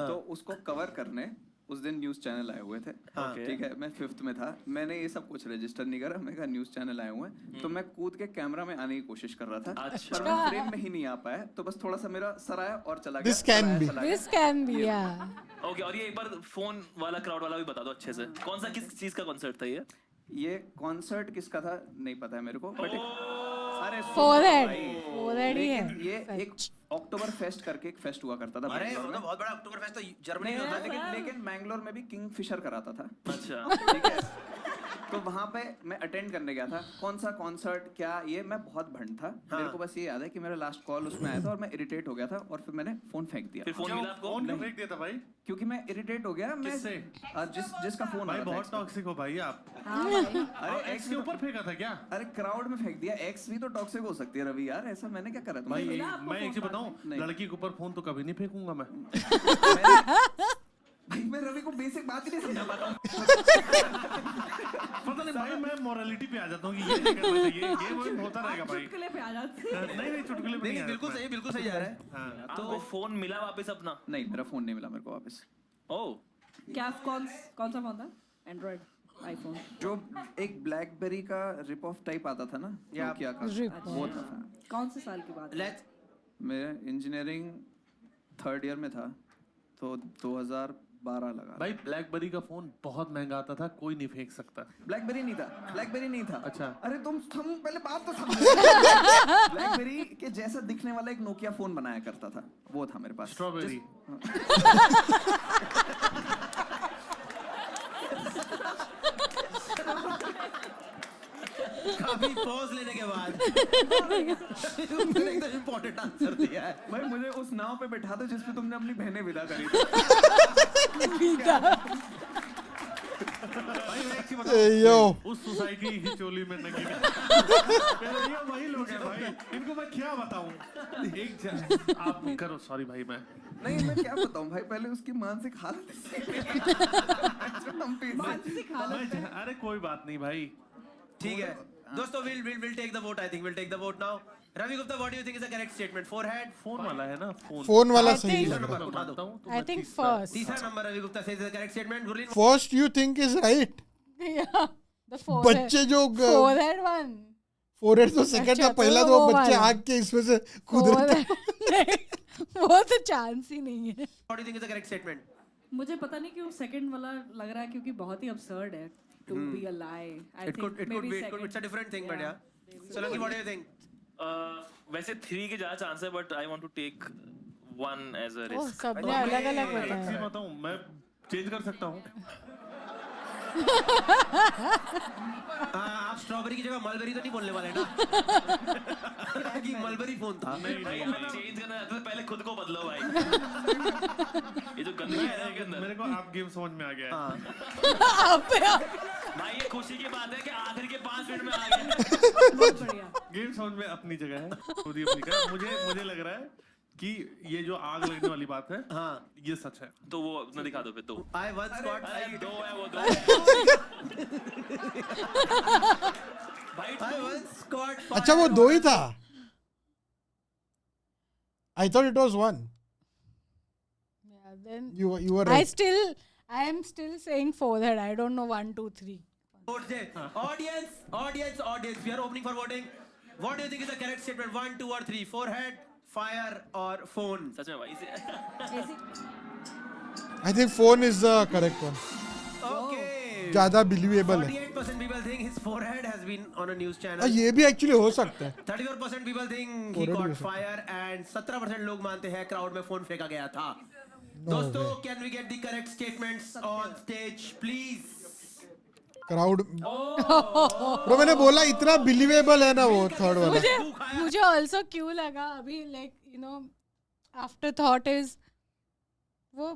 तो उसको कवर करने उस दिन न्यूज चैनल आए हुए थे। ठीक है, मैं 5th में था, मैंने ये सब कुछ रजिस्टर नहीं करा। मैं कहा न्यूज चैनल आए हुए हैं, तो मैं कूद के कैमरा में आने की कोशिश कर रहा था। अच्छा। पर मैं फ्रेम में ही नहीं आ पाया, तो बस थोड़ा सा मेरा सर आया और चला गया। This can सर आया, be. चला गया। This can be, yeah. Okay, और ये एक बार फोन वाला क्राउड वाला भी बता दो अच्छे से। कौन सा किस चीज का कॉन्सर्ट था ये? ये कॉन्सर्ट किसका था नहीं पता है मेरे को, बट अरे Forehead ही है। ये एक अक्टूबर फेस्ट करके एक फेस्ट हुआ करता था अरे बैंगलोर वो तो में। बहुत बड़ा अक्टूबर फेस्ट तो जर्मनी में होता है। लेकिन बैंगलोर में भी किंग फिशर कराता था। अच्छा ठीक है, तो वहां पे मैं अटेंड करने गया था। कौन सा कॉन्सर्ट क्या ये, मैं बहुत भंड था। मेरे को बस ये याद है कि मेरा लास्ट कॉल उसमें आया था और मैं इरिटेट हो गया था और फिर मैंने फोन फेंक दिया। फिर फोन मिला आपको? फोन क्यों फेंक दिया था भाई? क्योंकि मैं इरिटेट हो गया। मैं किससे? जिसका फोन भाई आया था बहुत ex का। टॉक्सिक हो भाई आप। हाँ भाई अरे एक्स के ऊपर फेंका था क्या? अरे क्राउड में फेंक दिया। एक्स भी तो टॉक्सिक हो सकती है रवि यार, ऐसा मैंने क्या करा था? भाई मिला आपको मैं एक फोन चीज बाद बताऊं, नहीं। लड़की के ऊपर फोन तो कभी नहीं फेंकूंगा मैं। भाई मैं रवि को बेसिक बात ही नहीं समझा पाता हूँ। पता नहीं भाई, मैं मोरालिटी पे आ जाता हूँ कि ये नहीं करना चाहिए, ये वो होता रहेगा भाई। चुटकुले पे आ जाते हैं। नहीं चुटकुले पे नहीं नहीं बिल्कुल आया सही, बिल्कुल सही जा रहा है। हाँ, आपको फोन मिला वापस अपना? नहीं मेरा फोन नहीं मिला मेरे को वापस। ओह क्या कौन सा फोन था? Android, iPhone? जो एक ब्लैकबेरी का रिप ऑफ टाइप आता था ना, या नोकिया का, Rip वो था। कौन से साल की बात है? लेट्स मैं इंजीनियरिंग 3rd ईयर में था, तो 2012 लगा। भाई ब्लैकबेरी का फोन बहुत महंगा आता था, कोई नहीं फेंक सकता। ब्लैकबेरी नहीं था, ब्लैकबेरी नहीं था। अच्छा। अरे तुम पहले बात तो समझो। ब्लैकबेरी के जैसा दिखने वाला एक नोकिया फोन बनाया करता था, वो था मेरे पास। स्ट्रॉबेरी। काफी पॉज लेने के बाद तुमने एकदम इम्पोर्टेंट आंसर दिया है। भाई मुझे उस नाव पे बैठा दो जिसपे तुमने अपनी बहनें विदा करी भाई मैं एक चीज Hey, yo. बताऊं, उस सोसाइटी की चोली में नंगी ये वही लोग हैं भाई, इनको मैं क्या बताऊं। आप करो, सॉरी भाई मैं नहीं मैं क्या बताऊं भाई, पहले उसकी मानसिक हालत मानसिक हालत मैं अरे कोई बात नहीं भाई। ठीक है दोस्तों, we'll take the vote. I think we'll take the vote now. Ravi Gupta, what do you think is the correct statement? Forehead. Phone वाला है ना, फोन वाला I सही think- लग रहा उठा दो। I think first. तीसरा नंबर Ravi Gupta says is the correct statement. Gurleen, first you think is right. Yeah, the forehead. बच्चे जो Forehead one. फोरहेड तो सेकंड अच्छा, था, पहला तो तो वो बच्चे वाला। आग के इसमें से कूद रहे थे। Forehead. वो तो चांस ही नहीं है। what do you think is the correct statement? मुझे पता नहीं क्यों सेकंड वाला लग रहा है, क्योंकि बहुत ही absurd है to be a lie. I It could think be. maybe It could be. It's a different thing, but Yeah. yeah. Solanki, what do you think? वैसे 3 के ज्यादा चांस है, but I want to take 1 as a oh, risk. सबने अलग अलग एक चीज बताया। बताऊं, मैं चेंज कर सकता हूँ। आप स्ट्रॉबेरी की जगह मलबेरी तो नहीं बोलने वाले ना? कि मलबेरी फोन था। भाई अगर चेंज करना है तो पहले खुद को बदलो भाई। ये जो गंदगी है ना के अंदर। मेरे को आप गेम समझ में आ गया है। भाई ये खुशी की बात है कि आखिर के 5 मिनट में आ गए। बहुत बढ़िया। गेम समझ में अपनी जगह है, खुद ही अपनी जगह। मुझे लग रहा है कि ये जो आग लगने वाली बात है, हाँ ये सच है। तो वो अपना दिखा दो फिर तो। I once got अरे 2 है वो 2। भाई I once got अच्छा वो दो ही था। I thought it was one. Yeah, then you were right. I am still saying forehead. I don't know 1, 2, 3. vote there. Audience, we are opening for voting. What do you think is the correct statement? 1, 2 or 3? Forehead, fire or phone? सच में भाई I think phone is the correct one. Okay. ज्यादा believable है। 48% people think his forehead has been on a news और channel. ये भी actually हो सकता है। 34% people think he Forehead भी got हो सकता fire and 17% लोग मानते हैं क्राउड में फोन फेंका गया था। दोस्तों, can we get the correct statements on stage, please? Crowd bro मैंने बोला इतना बिलीवेबल है ना वो थर्ड वाला। मुझे also क्यों लगा अभी like you know after thought is वो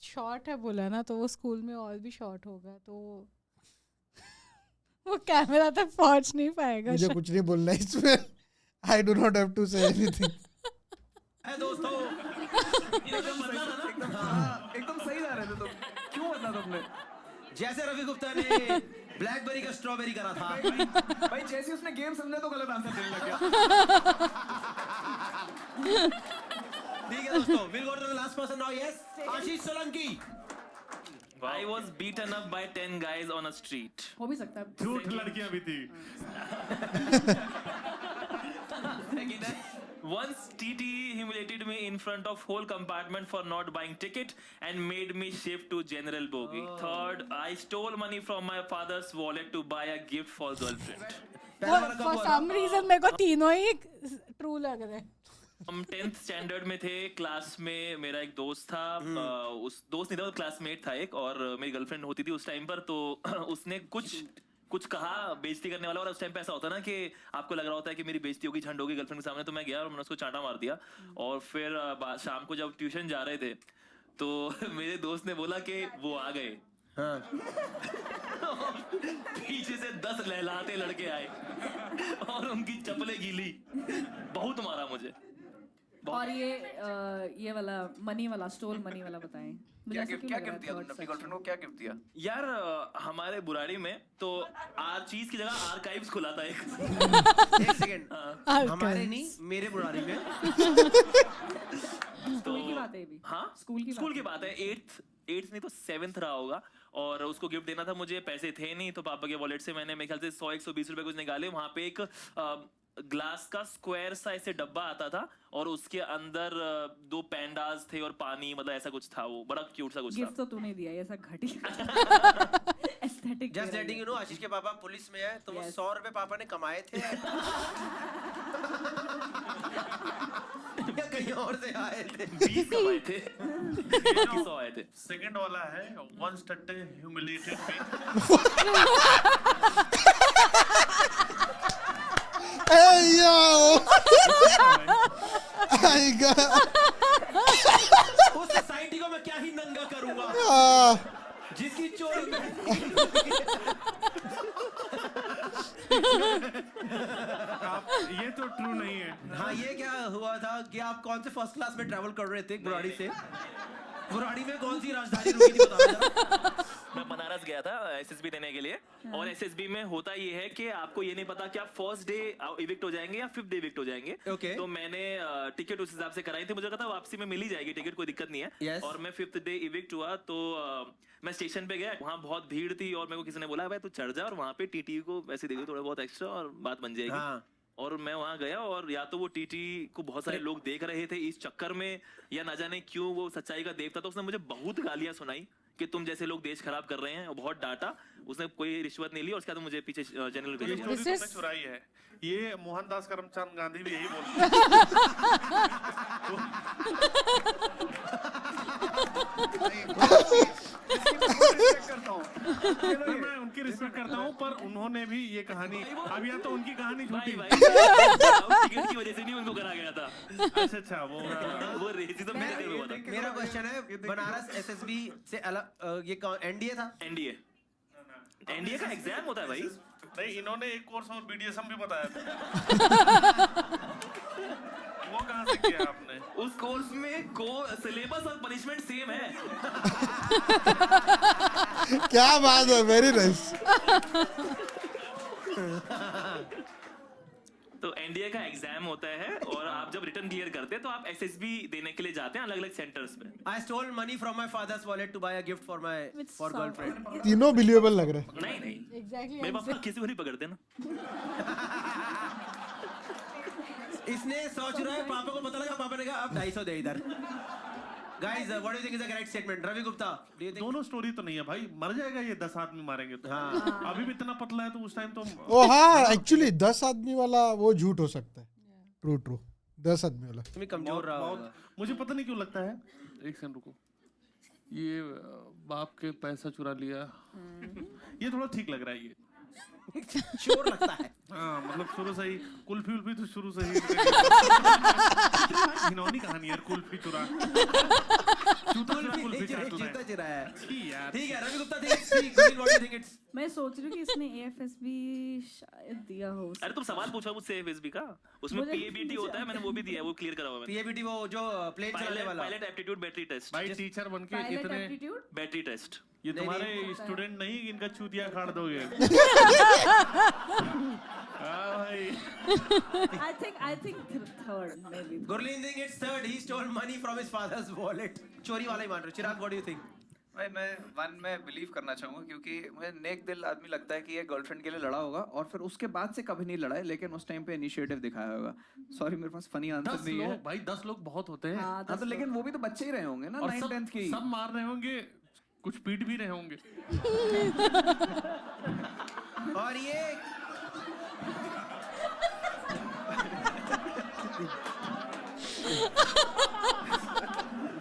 शॉर्ट है बोला ना, तो वो स्कूल में और भी शॉर्ट होगा, तो वो कैमरा तक पहुंच नहीं पाएगा मुझे शायद। कुछ नहीं बोलना है इसमें। I do not have to say anything. है दोस्तों, एकदम सही जा रहे थे तुम, क्यों बदला तुमने? जैसे रवि गुप्ता ने ब्लैकबेरी का स्ट्रॉबेरी करा था। भाई जैसे उसने गेम समझा तो गलत आंसर देने लग गया। ठीक है दोस्तों, we'll go to the last person now. Yes, Ashish Solanki. I was beaten up by 10 guys on a street. हो भी सकता है। झूठ लड़कियां भी थी। Once TT humiliated me in front of whole compartment for not buying ticket and made me shift to general bogie. Third, I stole money from my father's wallet to buy a gift for girlfriend. For some reason मेरे को तीनों ही true लग रहे हैं. हम 10th standard में थे. Class में मेरा एक दोस्त था. उस दोस्त नहीं था, क्लासमेट था एक, और मेरी गर्लफ्रेंड होती थी उस टाइम पर. तो उसने कुछ कहा बेइज्जती करने वाला, और उस टाइम पे ऐसा होता है ना कि आपको लग रहा होता है कि मेरी बेइज्जती होगी, झंड होगी गर्लफ्रेंड के सामने. तो मैं गया और मैंने उसको चांटा मार दिया. और फिर शाम को जब ट्यूशन जा रहे थे तो मेरे दोस्त ने बोला कि वो आ गए. पीछे से 10 लहलाते लड़के आए और उनकी चप्पलें गीली. बहुत मारा मुझे. और ये वाला मनी वाला, स्टोल मनी वाला बताएं. क्या गिफ्ट दिया तुमने अपनी गर्लफ्रेंड को? क्या गिफ्ट दिया यार? हमारे बुराड़ी में तो चीज की जगह आर्काइव्स खुला था एक. एक सेकंड, हमारे नहीं, मेरे बुराड़ी में. स्कूल की बात है भी. हाँ, स्कूल की बात है. 8th नहीं तो 7th रहा होगा. और उसको गिफ्ट देना था मुझे. पैसे थे नहीं, तो पापा के वॉलेट से मैंने मेरे ख्याल से 100-120 रुपए कुछ निकाले. वहां पे एक ग्लास का स्क्वायर सा ऐसे डब्बा आता था और उसके अंदर 2 पैंडास थे और पानी, मतलब ऐसा कुछ था. वो बड़ा क्यूट सा कुछ था. गिफ्ट तो तूने दिया, ऐसा घटिया aesthetic. Just letting you know, Ashish के पापा पुलिस में है, तो वो 100 रुपए पापा ने कमाए थे. या कहीं और से आए थे. 20 कमाए थे. 100 आए थे. सेकंड वाला है once Tatte humiliated me. Hey yo! उस सोसाइटी को मैं क्या ही नंगा करूंगा जिसकी चोरी में. ये तो ट्रू नहीं है. हाँ, ये क्या हुआ था कि आप कौन से फर्स्ट क्लास में ट्रैवल कर रहे थे बुराड़ी से? बुराड़ी में कौन सी राजधानी रुकी थी, बताओ जरा. मैं बनारस गया था SSB देने के लिए. और SSB में होता ये है कि आपको ये नहीं पता कि आप फर्स्ट डे इविक्ट हो जाएंगे या 5th डे इविक्ट हो जाएंगे. Okay. तो मैंने टिकट उस हिसाब से कराई थी. मुझे लगा था वापसी में मिल ही जाएगी टिकट, कोई दिक्कत नहीं है. Yes. और मैं 5th डे इविक्ट हुआ तो मैं स्टेशन पे गया. वहाँ बहुत भीड़ थी और मेरे को किसी ने बोला भाई तू चढ़ जा और वहाँ पे TT को वैसे दे दो थोड़ा बहुत एक्स्ट्रा और बात बन जाएगी. हाँ. और मैं वहां गया और या तो वो TT को बहुत सारे लोग देख रहे थे इस चक्कर में, या ना जाने क्यों वो सच्चाई का देवता. तो उसने मुझे बहुत गालियां सुनाई कि तुम जैसे लोग देश खराब कर रहे हैं, और बहुत डांटा. उसने कोई रिश्वत नहीं ली और उसके बाद मुझे पीछे जनरल भेज दिया. स्टोरी तुमने चुराई है. ये मोहनदास करमचंद गांधी भी यही बोलते हैं. मैं उनकी रिस्पेक्ट करता हूँ, पर उन्होंने भी ये कहानी, अब या तो उनकी कहानी झूठी. टिकट की वजह से नहीं उनको करा गया था. अच्छा वो रेसिज्म मेरे दिल में हुआ था. मेरा क्वेश्चन है, बनारस SSB से अलग ये NDA था? NDA का एग्जाम होता है भाई. नहीं, इन्होंने एक कोर्स और BDSM भी बताया था. वो कहाँ से किया आपने? उस कोर्स में सिलेबस और पनिशमेंट सेम है. क्या बात है, वेरी नाइस. तो NDA का एग्जाम होता है और आप जब रिटर्न क्लियर करते हैं तो आप SSB देने के लिए जाते हैं अलग अलग सेंटर्स पे. I stole money from my father's wallet to buy a gift for my girlfriend. तीनों बिलीवेबल लग रहे हैं. नहीं Exactly. मेरे पापा किसी को नहीं पकड़ते ना. इसने सोच रहा है, पापा को पता लगा, पापा ने कहा अब 250 दे इधर. Guys, what do you think is the correct statement? Ravi Gupta, do you think? दोनों स्टोरी तो नहीं है भाई. मर जाएगा ये, 10 आदमी मारेंगे तो. हाँ. अभी भी इतना पतला है तो उस टाइम तो. ओ हाँ, एक्चुअली 10 आदमी वाला वो झूठ हो सकता है. ट्रू 10 आदमी वाला. तुम्हें कमजोर रहा होगा. मुझे पता नहीं क्यों लगता है, एक सेकंड रुको, ये बाप के पैसा चुरा लिया, ये थोड़ा ठीक लग रहा है. ये श्योर लगता है. हाँ, मतलब शुरू से ही कुल्फी तो शुरू से ही घिनौनी कहानी है. कुल्फी चुरा, कुल्फी जूता चुरा है. यार. ठीक है, रवि गुप्ता, think it's मैं सोच रही हूँ कि इसने AFSB शायद दिया हो. अरे तुम सवाल पूछा मुझसे AFSB का, उसमें PABT होता है, मैंने वो भी दिया है, वो क्लियर करा हुआ है. PABT वो जो प्लेन चलाने वाला. Pilot aptitude battery test. भाई टीचर बनके इतने बैटरी टेस्ट. ये तुम्हारे स्टूडेंट नहीं, इनका चूतिया खाड़ दोगे. I think third maybe. Gurleen think it's third. He stole money from his father's wallet. चोरी वाला ही मान रहे. चिराग, what do you think? भाई मैं वन में बिलीव करना चाहूंगा क्योंकि मुझे नेक दिल आदमी लगता है कि ये गर्लफ्रेंड के लिए लड़ा होगा और फिर उसके बाद से कभी नहीं लड़ा है, लेकिन उस टाइम पे इनिशिएटिव दिखाया होगा। सॉरी मेरे पास फनी आंसर 10 नहीं है। लोग भाई 10 लोग बहुत होते हैं। हाँ, हाँ तो लेकिन वो भी तो बच्चे ही रहे होंगे ना, और 9th 10th की। सब मार रहे होंगे, कुछ पीट भी रहे होंगे। और ये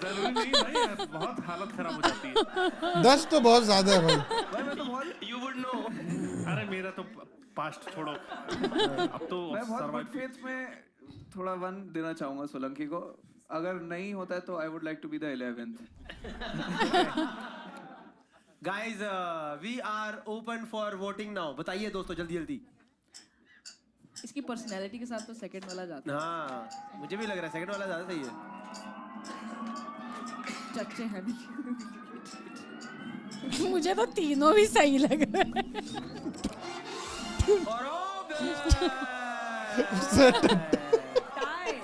जरूरी नहीं भाई, बहुत हालत खराब हो जाती है। 10 तो बहुत ज्यादा है भाई। भाई मैं तो बहुत यू वुड नो। अरे मेरा तो पास्ट छोड़ो, अब तो मैं बहुत गुड सर्वाइव। फेथ में थोड़ा वन देना चाहूंगा सोलंकी को। अगर नहीं होता है तो I would like to be the 11th। Guys we are open for voting now. बताइए दोस्तों जल्दी जल्दी। इसकी पर्सनैलिटी के साथ तो सेकंड वाला जाता है। हाँ मुझे भी लग रहा है सेकंड वाला ज्यादा सही है। चच्चे हैं भी। मुझे तो तीनों भी सही लग रहे हैं। और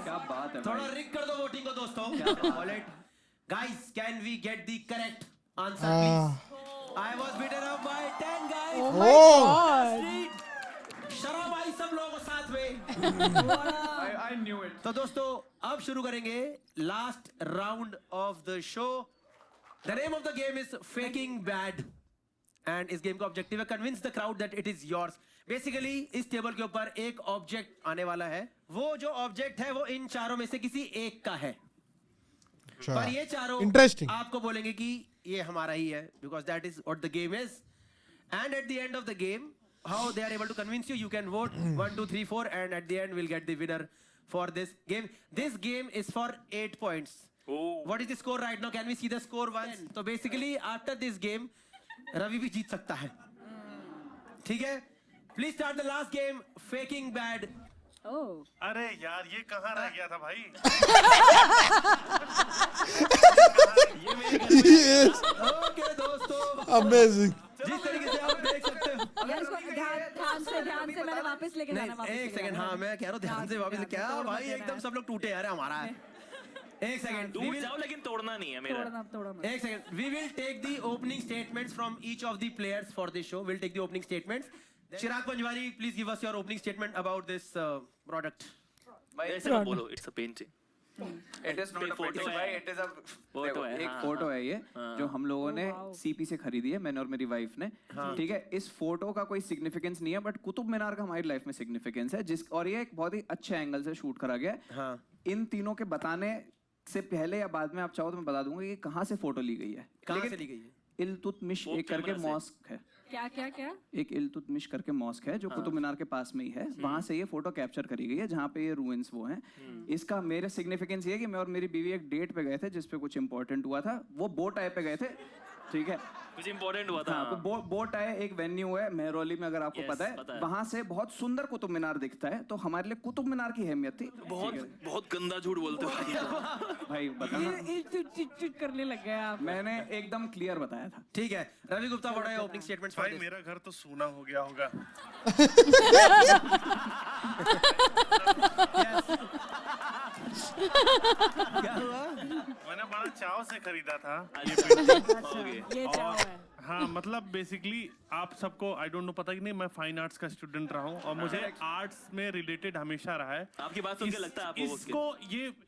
क्या बात है थोड़ा भाई। रिक कर दो वोटिंग को दोस्तों। Guys can we get the correct answer Ah. Please? I was beaten up by 10 guys. Oh my God. शराब आई सब लोगों को साथ में। I knew it. तो दोस्तों अब शुरू करेंगे last round of the show. The name of the game is faking bad and इस गेम का ऑब्जेक्टिव है convince the crowd that it is yours. Basically इस टेबल के ऊपर एक ऑब्जेक्ट आने वाला है। वो जो ऑब्जेक्ट है वो इन चारों में से किसी एक का है, पर ये चारों Interesting. आपको बोलेंगे कि ये हमारा ही है, because that is what the game is. And at the end of the game how they are able to convince you, you can vote 1 2 3 4 and at the end we'll get the winner for this game. This game is for 8 points. What is the score right now? Can we see the score once? So basically after this game Ravi भी जीत सकता है, ठीक है? Please start the last game, faking bad. ओह अरे यार ये कहाँ रह गया था भाई? Okay दोस्तों, अमेजिंग। जिस तरीके से आप देख सकते हो। यार इसको ध्यान से मैंने वापस लेके जाना। नहीं एक सेकंड, हाँ मैं कह रहा हूँ ध्यान से वापस। क्या भाई एकदम सब लोग टूटे यार हमारा है। एक सेकंड दूर जाओ लेकिन तोड़ना नहीं है मेरा। तोड़ा मत। एक second, we will take the opening statements from each of the players for this show. We'll take the opening statements. Chirag Panjwari, please give us your opening statement about this product. ऐसे मत बोलो, it's a painting. It is not a photo painting है। भाई, it is a Photo है, एक हाँ, photo है ये जो हम लोगों ने wow. सीपी से खरीदी है, मैंने और मेरी वाइफ ने। ठीक है, इस फोटो का कोई सिग्निफिकेंस नहीं है, बट कुतुब मीनार का हमारी लाइफ में सिग्निफिकेंस है, जिस और ये एक बहुत ही अच्छे एंगल से शूट करा गया है। हाँ। इन तीनों के बताने से पहले या बाद में आप चाहो तो मैं बता दूंगा कि कहाँ से फोटो ली गई है। कहाँ लेकिन से ली गई है? इल्तुतमिश वो एक करके कैमरा से। मॉस्क है, क्या क्या क्या? एक इल्तुतमिश करके मॉस्क है जो कुतुब मीनार के पास में ही है। वहां से ये फोटो कैप्चर करी गई है जहाँ पे ये रूइंस वो हैं। इसका मेरे सिग्निफिकेंस ये है कि मैं और मेरी बीवी एक डेट पे गए थे जिस पे कुछ इंपॉर्टेंट हुआ था। वो बोट आए पे गए थे, ठीक है। कुछ इंपॉर्टेंट हुआ था। हाँ, तो बोट आए एक वेन्यू है मेहरौली में, अगर आपको Yes, पता पता है। है। वहां से बहुत सुंदर कुतुब मीनार दिखता है, तो हमारे लिए कुतुब मीनार की अहमियत थी। बहुत बहुत गंदा झूठ बोलते हो। भाई बताना, ये चिट करने लग गए आप। मैंने एकदम क्लियर बताया था। ठीक है, Ravi Gupta, what are your opening statements for भाई this? मेरा घर तो सूना हो गया होगा। क्या हुआ? मैंने बड़ा चाव से खरीदा था ये अच्छा। पेंटिंग। ये चाव है। हाँ मतलब बेसिकली आप सबको आई डोंट नो पता कि नहीं, मैं फाइन आर्ट्स का स्टूडेंट रहा हूँ और मुझे आर्ट्स में रिलेटेड हमेशा रहा है। आपकी बात सुन के लगता है आपको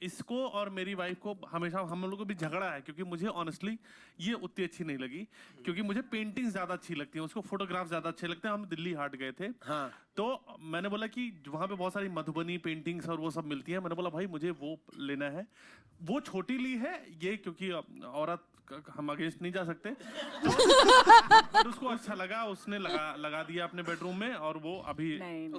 इसको और मेरी वाइफ को हमेशा हम लोगों को भी झगड़ा है, क्योंकि मुझे ऑनेस्टली ये उतनी अच्छी नहीं लगी, क्योंकि मुझे पेंटिंग ज्यादा अच्छी लगती है, उसको फोटोग्राफ ज्यादा अच्छे लगते हैं। हम दिल्ली हाट गए थे, हाँ। तो मैंने बोला कि वहां पे बहुत सारी मधुबनी पेंटिंग्स और वो सब मिलती है। मैंने बोला भाई मुझे वो लेना है। वो छोटी ली है ये, क्योंकि औरत हम अगेंस्ट नहीं जा सकते, तो उसको अच्छा लगा, उसने लगा दिया अपने बेडरूम में, और वो अभी नहीं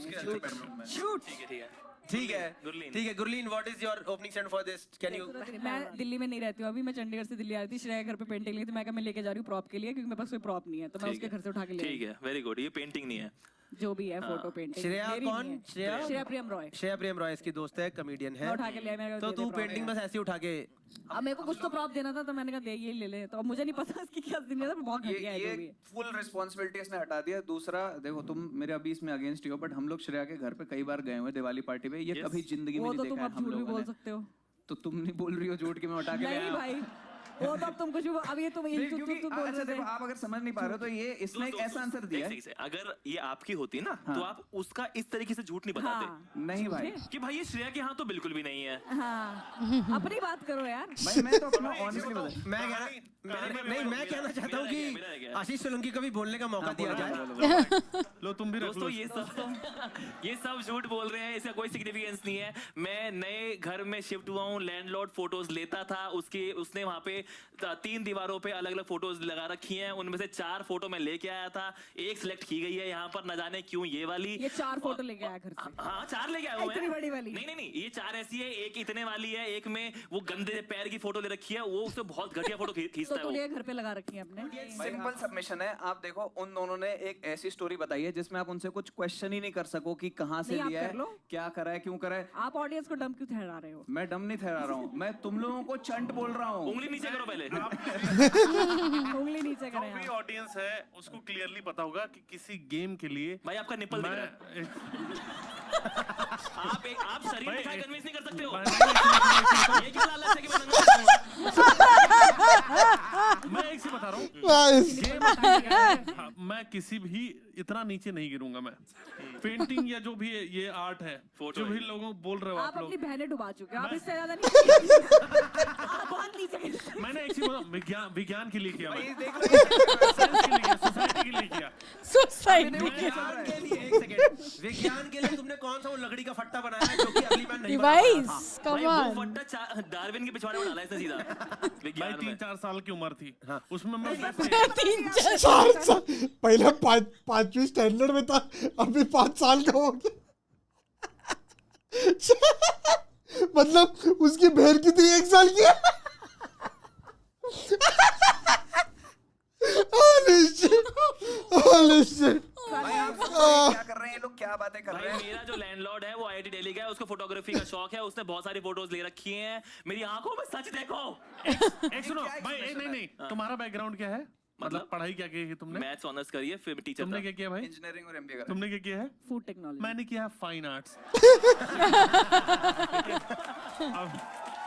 ठीक है Gurleen, what is your opening statement for this? Can you? मैं दिल्ली में नहीं रहती हूँ अभी, मैं चंडीगढ़ से दिल्ली आ रही थी। श्रेया के घर पे पेंटिंग ली थी, मैं कहा मैं लेके जा रही हूँ प्रॉप के लिए, क्योंकि मेरे पास कोई प्रॉप नहीं है, तो मैं उसके घर से उठा के ले ठीक है, वेरी गुड। ये पेंटिंग नहीं है, जो भी है फोटो पेंटिंग। श्रेया कौन? श्रेया प्रियम रॉय। श्रेया प्रियम रॉय इसकी दोस्त है, कॉमेडियन है। मैं उठा के लिया, मैंने तो तू पेंटिंग बस ऐसे उठा के। अब मेरे को कुछ तो प्रॉप देना था, तो मैंने कहा दे ये ले ले। तो अब मुझे नहीं पता इसकी क्या जिम्मेदारी है, बहुत घटिया है जो भी ये है। फुल रिस्पॉन्सिबिलिटी इसने हटा दिया। दूसरा देखो, तुम मेरे अभी इसमें अगेंस्ट ही हो, बट हम लोग श्रेया के घर पे कई बार गए हुए दिवाली पार्टी पे। ये कभी जिंदगी में वो नहीं तो देखा तुम है अब हम झूठ भी लोगों बोल ने। सकते हो। तो तुम नहीं बोल रही हो झूठ कि मैं उठा के ले नहीं आया हूं। भाई, वो तो अब तुम कुछ अब ये तुम क्योंकि तुम बोल अच्छा रहे देखो थे। आप अगर समझ नहीं पा रहे हो तो ये इसने एक ऐसा आंसर दिया है। अगर ये आपकी होती ना तो आप उसका इस तरीके से झूठ नहीं बताते हाँ नहीं भाई कि भाई ये श्रेया के हाँ तो बिल्कुल भी नहीं है। हाँ अपनी बात करो यार। भाई मैं तो अपना ऑनेस्टली बता मैं कहना चाहता हूँ कि आशीष सोलंकी को भी बोलने का मौका दिया जाए। लो तुम भी रख लो। दोस्तों ये सब झूठ बोल रहे हैं, इसका कोई सिग्निफिकेंस नहीं है। मैं नए घर में शिफ्ट हुआ हूँ, लैंडलॉर्ड फोटोज लेता था, उसने वहाँ पे 3 दीवारों पे अलग अलग फोटोज लगा रखी हैं, उनमें से 4 फोटो मैं लेके आया था, एक सिलेक्ट की गई है यहाँ पर, न जाने क्यों ये वाली। ये 4 फोटो लेके आया घर से। हाँ 4 लेके आया हूँ इतनी बड़ी वाली? नहीं ये 4 ऐसी है, एक इतने वाली है, एक में वो गंदे पैर की फोटो ले रखी है, वो उससे बहुत घटिया फोटो खींचता है। तो तूने घर पे लगा रखी है अपने। सिंपल सबमिशन है। आप देखो उन दोनों ने एक ऐसी स्टोरी बताई है जिसमें आप उनसे कुछ क्वेश्चन ही नहीं कर सको कि कहाँ से नहीं, आप लिया कर है, लो। क्या करा है, क्यों करा है। आप ऑडियंस को डम क्यों ठहरा रहे हो? मैं डम नहीं ठहरा रहा हूँ, मैं तुम लोगों को चंट बोल रहा हूँ। उंगली नीचे करो पहले। उंगली नीचे जो करें भी आप। ऑडियंस है उसको क्लियरली पता होगा कि किसी गेम के लिए भाई आपका निप्पल दिख रहा है। आप शरीर दिखा कन्विंस नहीं कर सकते हो। ये क्या लालच है कि मैं नंगा मैं एक से बता रहा हूँ, हाँ, मैं किसी भी इतना नीचे नहीं गिरूंगा। मैं पेंटिंग या जो भी ये आर्ट है, जो भी लोगों बोल रहे हो आप आप लोग, अपनी बहनें डुबा चुके हो, आप इससे ज्यादा नहीं। आप बहुत नीचे गिर सकते हो। मैंने एक चीज बोला, विज्ञान के लिए किया, मैं देख साइंस के लिए किया, सोसाइटी के लिए किया। सोसाइटी विज्ञान के लिए एक सेकंड, विज्ञान के लिए तुमने कौन सा वो लकड़ी का फट्टा बनाया है जो कि अगली बार नहीं बना डिवाइस भाई कम वो ऑन। फट्टा डार्विन के पिछवाड़े में डाला इसने सीधा। भाई विज्ञान में 3-4 साल की उम्र थी, उसमें मैं 4 साल पहले 5वीं स्टैंडर्ड में था, अभी 5 साल का हो गया। मतलब उसकी बहन कितनी 1 साल की है? Holy shit! Holy shit! क्या कर रहे हैं ये लोग, क्या बातें कर रहे भाई हैं। मेरा जो लैंडलॉर्ड है वो आईआईटी दिल्ली का है, उसको फोटोग्राफी का शौक है, उसने बहुत सारी फोटोज ले रखी हैं। मेरी आंखों में सच देखो। एक सुनो भाई, नहीं तुम्हारा बैकग्राउंड क्या है, मतलब पढ़ाई क्या की है तुमने? मैथ्स ऑनर्स करिए, फिर टीचर। तुमने क्या किया भाई? इंजीनियरिंग और एमबीए करा। तुमने क्या किया है? Food technology. मैंने किया है फाइन आर्ट्स।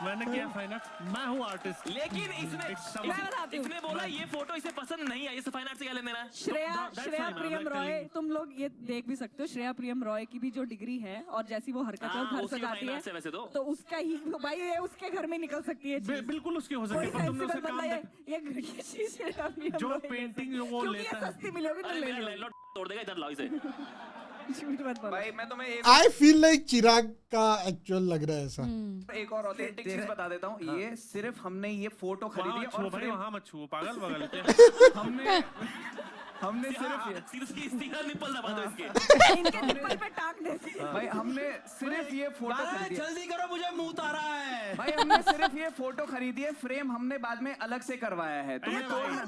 मैंने किया फाइन आर्ट्स, मैं हूँ आर्टिस्ट। लेकिन इसने बोला ये फोटो इसे पसंद नहीं आई, इसे फाइन आर्ट से क्या लेना है? श्रेया प्रियम रॉय, तुम लोग ये देख भी सकते हो, श्रेया प्रियम रॉय की भी जो डिग्री है और जैसी वो हरकत है घर सजाती है, वैसे तो उसका ही भाई ये उसके घर में निकल सकती है चीज। बिल्कुल उसकी हो सकती है, पर तुमने उसे काम ये घटिया चीज श्रेया प्रियम जो रॉय के पेंटिंग से। जो वो क्योंकि लेता ये है। सस्ती मिलोगी तो अरे ले मेरा लो। लैंडलॉर्ड तोड़ देगा, इधर लाओ इसे। झूठ मत बोलो। भाई मैं तुम्हें एक I feel like चिराग का एक्चुअल लग रहा है ऐसा। एक और ऑथेंटिक चीज बता देता हूँ। ये सिर्फ हमने ये फोटो खरीदी है और भाई frame- वहाँ मत छुओ, पागल पागल क्या? हमने सिर्फ सीधा निप्पल दबा दो इसके। इनके निप्पल पे टांग देती है। भाई हमने सिर्फ ये फोटो खरीदी है। जल्दी करो, मुझे मुंह आ रहा है। भाई हमने सिर्फ ये फोटो खरीदी है, फ्रेम हमने बाद में अलग से करवाया है। तुम्हें तोड़ना,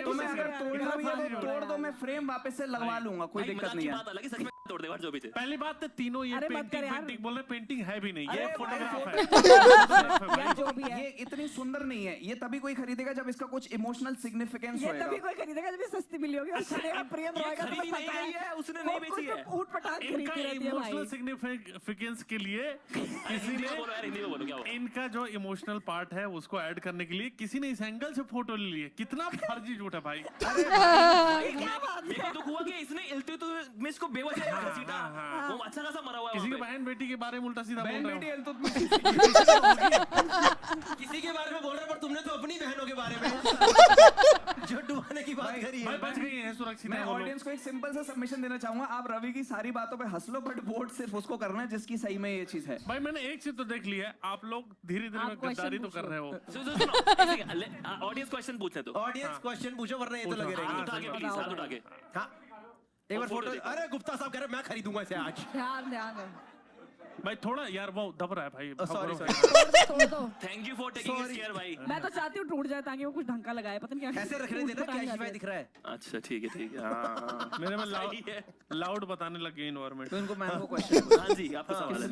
तुम्हें अगर तोड़ना भी है तो तोड़ दो, मैं फ्रेम वापस से लगवा लूंगा, कोई भाई दिक्कत मजाक नहीं की है। बात अलग है, सच में तोड़ देगा जो पीछे। पहली बात तो तीनों ये अरे मत कर पेंटिंग यार। पेंटिंग बोल रहे, पेंटिंग है भी नहीं, ये अरे फोटोग्राफ है। या जो भी है। ये इतनी सुंदर नहीं है, ये तभी कोई खरीदेगा जब इसका कुछ इमोशनल सिग्निफिकेंस ये होएगा। तभी कोई खरीदेगा जब ये सस्ती मिली होगी। और श्रेया प्रियम रॉय का तुम्हें खरीदी नहीं पता गई है, उसने नहीं वो बेची कुछ है। तो ऊट पटांग इनका खरीदती रहती है इमोशनल भाई। सिग्निफिकेंस के लिए किसी हिंदी ने में बोलो यार, हिंदी में बोलो क्या हुआ? इनका जो इमोशनल पार्ट है उसको ऐड करने के लिए किसी ने इस एंगल से फोटो ले ली है। कितना फर्जी झूठ है भाई। मेरे को दुख हुआ कि इसने इल्तुतमिश को बेवजह घसीटा। वो अच्छा खासा मरा हुआ है किसी की वहाँ पे। बहन बेटी के बारे में उल्टा सीधा बोल रहे हो। किसी के बारे में बोल रहे हो, पर तुमने तो अपनी बहनों के बारे में जो डुबाने की बात करी भाई है। बच गई है, सुरक्षित मैं है वो लोग। ऑडियंस को एक सिंपल सा सबमिशन देना चाहूंगा। आप रवि की सारी बातों पे हंस लो, बट वोट सिर्फ उसको करना है जिसकी सही में ये चीज है। भाई मैंने एक चीज तो देख ली है, आप लोग धीरे धीरे आप में गद्दारी तो question कर रहे हो। सुनो ऑडियंस क्वेश्चन पूछने तो ऑडियंस क्वेश्चन पूछो, वरना ये तो पूछो, लगे हाथ रहेंगे। उठा के प्लीज, हाथ उठा के। हाँ, एक बार फोटो फोटो। देखो। अरे गुप्ता साहब कह रहे मैं खरीदूंगा इसे आज। ध्यान ध्यान दो। भाई थोड़ा यार वो दब रहा है भाई। सॉरी भगवान। सॉरी। तोड़ दो। Thank you for taking this care भाई। मैं तो चाहती हूँ टूट जाए ताकि वो कुछ ढंग का लगाए। पता नहीं क्या ऐसे रखने ऊट देना, पटांग कैश जाती में है। दिख रहा है। अच्छा ठीक है ठीक है। हाँ मेरे में सही है। लाउड बताने लग गए इन्वायरमेंट। तो इनको मैम को क्वेश्चन हाँ जी, आपका सवाल है।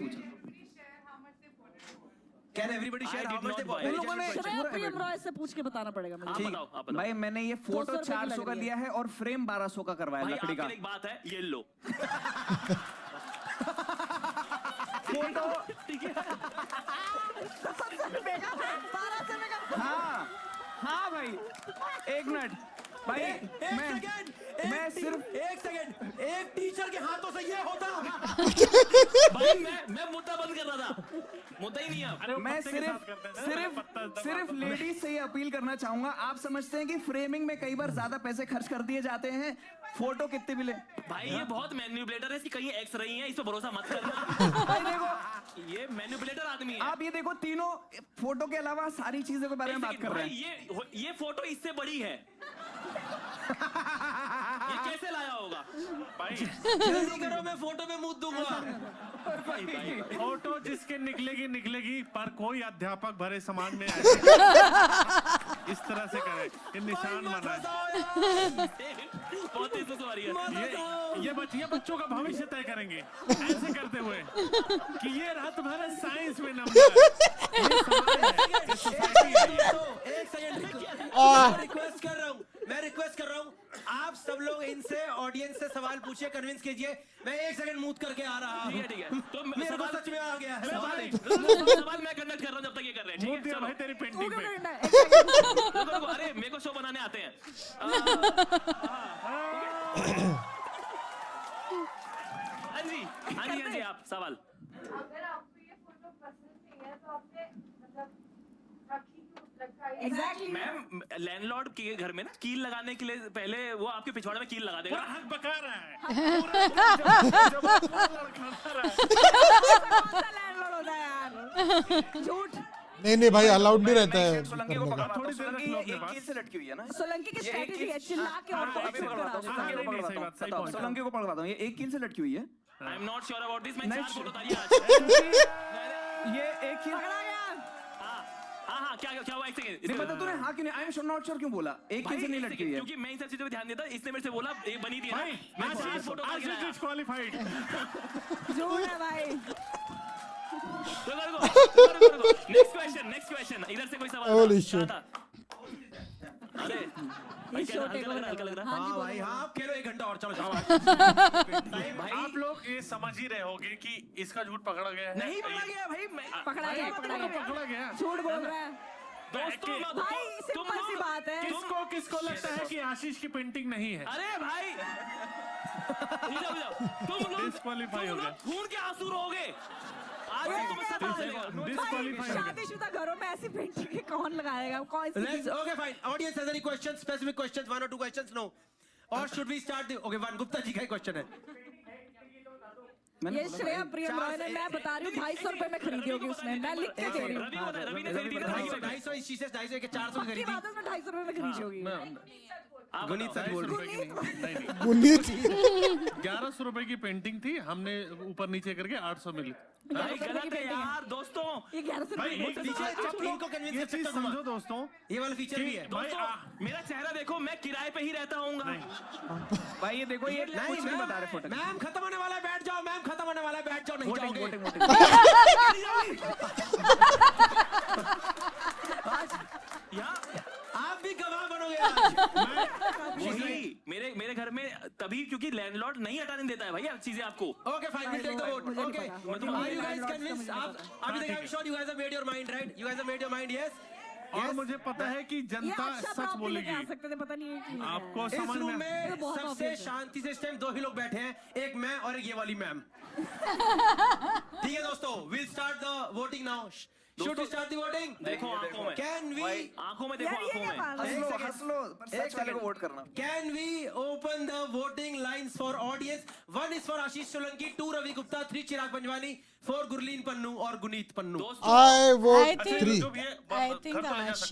Can everybody share I how did much not they buy. उन उन लोगों ने श्रेया प्रियम रॉय से पूछ के बताना पड़ेगा आप मुझे। बताओ, आप बताओ। भाई मैंने ये फोटो 200 रुपए की 400 लग का रही है। लिया है और फ्रेम 1200 का करवाया भाई लकड़ी आपके का। लिए एक बात है, ये लो। फोटो ठीक है। 1200 रुपए का। हाँ हाँ भाई, एक मिनट भाई, मैं सिर्फ एक सेकंड, एक टीचर के हाथों से ये होता। भाई मैं मुद्दा बंद कर रहा था, मुद्दा ही नहीं है। अरे वो मैं पत्ते के साथ करते हैं ना, सिर्फ लेडीज से ये अपील करना चाहूंगा। आप समझते हैं कि फ्रेमिंग में कई बार ज्यादा पैसे खर्च कर दिए जाते हैं, फोटो कितने भी ले। भाई ये बहुत मैनिपुलेटर है, इसकी कहीं एक्स रही है, इस पे भरोसा मत करना। भाई देखो, ये मैनिपुलेटर आदमी है। आप ये देखो, तीनों फोटो के अलावा सारी चीजों के बारे में बात कर रहे भाई हैं। ये फोटो इससे बड़ी है, ये कैसे लाया होगा? भाई जल्दी करो, मैं फोटो में मुंह दूंगा। फोटो जिसके निकलेगी, पर कोई अध्यापक भरे समाज में इस तरह से करे, ये निशान बना है। बहुत तेज से मारी है। ये बच्चों का भविष्य तय करेंगे ऐसे करते हुए कि ये रात भर साइंस में नंबर है, ये समाज है, ये सोसाइटी है। एक सेकंड, मैं रिक्वेस्ट कर रहा हूँ, आप सब लोग इनसे, ऑडियंस से सवाल पूछिए, कन्विंस कीजिए। मैं एक सेकंड मूव करके आ रहा हूँ। ठीक है। तो मेरे को सच में आ गया है। सवाल मैं कंडक्ट कर रहा हूँ जब तक ये कर रहे हैं। ठीक है, चलो। भाई तेरी पेंटिंग पे रुको, अरे मेरे को शो बनाने आते हैं। हाँ जी, आप सवाल। अगर आपको ये फोटो पसंद नहीं है तो आपने मतलब रखी क्यों रखा है? एग्जैक्टली मैम, लैंडलॉर्ड के घर में ना कील लगाने के लिए पहले वो आपके पिछवाड़े में कील लगा देगा। पूरा हक बका रहा है, जब लड़खड़ा रहा है। लैंडलॉर्ड होता है यार, झूठ। नहीं भाई, अलाउड नहीं रहता है सोलंकी को करने का। पकड़वाता हूँ। थोड़ी देर सोलंकी रख लो ये अपने एक कील से लटकी हुई है ना। सोलंकी की स्ट्रेटजी है चिल्ला के और अभी पकड़वाता हूँ, सोलंकी को पकड़वाता हूँ। सही बताओ, बात। सोलंकी को पकड़वाता हूँ, ये एक कील से लटकी हुई है। I am not sure about this. मैं नहीं, 4 फोटो उतारी आज। ये एक कील। हाँ, क्या हुआ? एक सेकंड। नहीं पता तूने हाँ क्यों नहीं, आई एम नॉट श्योर क्यों बोला? एक कील से नहीं लटकी हुई है। क्योंकि मैं इन सब चीजों पे ध्यान देता, इसने मेरे से बोला ये बनी थी ना, भाई मैं 4 फोटो आज उतार डिस्क्वालीफाइड। झूठ है भाई। Next question. इधर से कोई Holy सवाल shit. था? अरे भाई क्या हल्का लग रहा है। हाँ भाई, हाँ, आप खेलो 1 घंटा और, चलो जाओ। आप लोग ये समझ ही रहे होगे कि इसका झूठ पकड़ा गया है। नहीं पकड़ा गया भाई, मैं पकड़ा गया, पकड़ा गया। झूठ बोल रहा है दोस्तों। भाई, सिंपल सी बात है। किसको लगता है कि आशीष की पेंटिंग नहीं है? अरे भाई तुम लोग Disqualify हो गए। खून के आंसू रहोगे आज से। तुम्हें सब पता चलेगा। Disqualify हो गए। शादीशुदा घरों में ऐसी पेंटिंग कौन लगाएगा? कौन सी Let's, okay, fine. Audience has any questions? Specific questions? 1 or 2 questions? No. Or should we start the? Okay, one. Gupta ji का क्वेश्चन है। ये श्रेया प्रियम रॉय ने, मैं बता रही हूँ 250 रुपए में खरीदी होगी उसने, मैं लिख के दे रही हूँ। रवि ने खरीदी ना। 250 इस चीज से 250 के 400 की की खरीदी। बात है, उसने 250 रुपए में खरीदी होगी। गुनीत सच बोल रहे हैं। नहीं, गुनीत 1100 रुपए की पेंटिंग थी, हमने ऊपर नीचे करके 800 मिली। भाई गलत है यार दोस्तों। ये 1100 भाई रुपए एक में चीज आप इनको convince ये कर चीज सकता हूँ। समझो दोस्तों, ये वाला फीचर भी है। दोस्तों मेरा चेहरा देखो, मैं किराए पे ही रहता हूँ। भाई ये देखो, ये कुछ नहीं बता रहे फोटो। मैम खत्म होने वाला है, बैठ जाओ। मैम खत्म होने वाला है, बैठ जाओ। नहीं वोटिंग जाओगे। Voting voting. यहाँ आप भी गवाह बनोगे आज। वही मेरे घर में तभी, क्योंकि लैंडलॉर्ड नहीं हटाने देता है भैया चीजें आपको। Okay, fine. We'll take the vote. मुझे नहीं Okay. पता। Are you guys convinced? आप अभी तक I'm sure you guys have made your mind, right? You guys have made your mind, yes? और मुझे पता है कि ये जनता अच्छा सच बोलेगी। आ सकते थे, पता नहीं है कि आपको इस समझ रूम में में बहुत सबसे obvious है। शांति से इस टाइम 2 ही लोग बैठे हैं, एक मैं और एक ये वाली मैम। ठीक है दोस्तों, we'll start the voting now. Should we start the voting? देखो आंखों में, Can we? आंखों में देखो, यार, ये आंखों क्या में। बात है? हंस लो हंस लो, पर सच वाले को वोट करना। Can we open the voting lines for audience? 1 is for Ashish Solanki, 2 Ravi Gupta, 3 Chirag Panjwani, 4 Gurleen Pannu और गुनीत पन्नू। दोस्तों आई I vote think- 3 I think आशीष।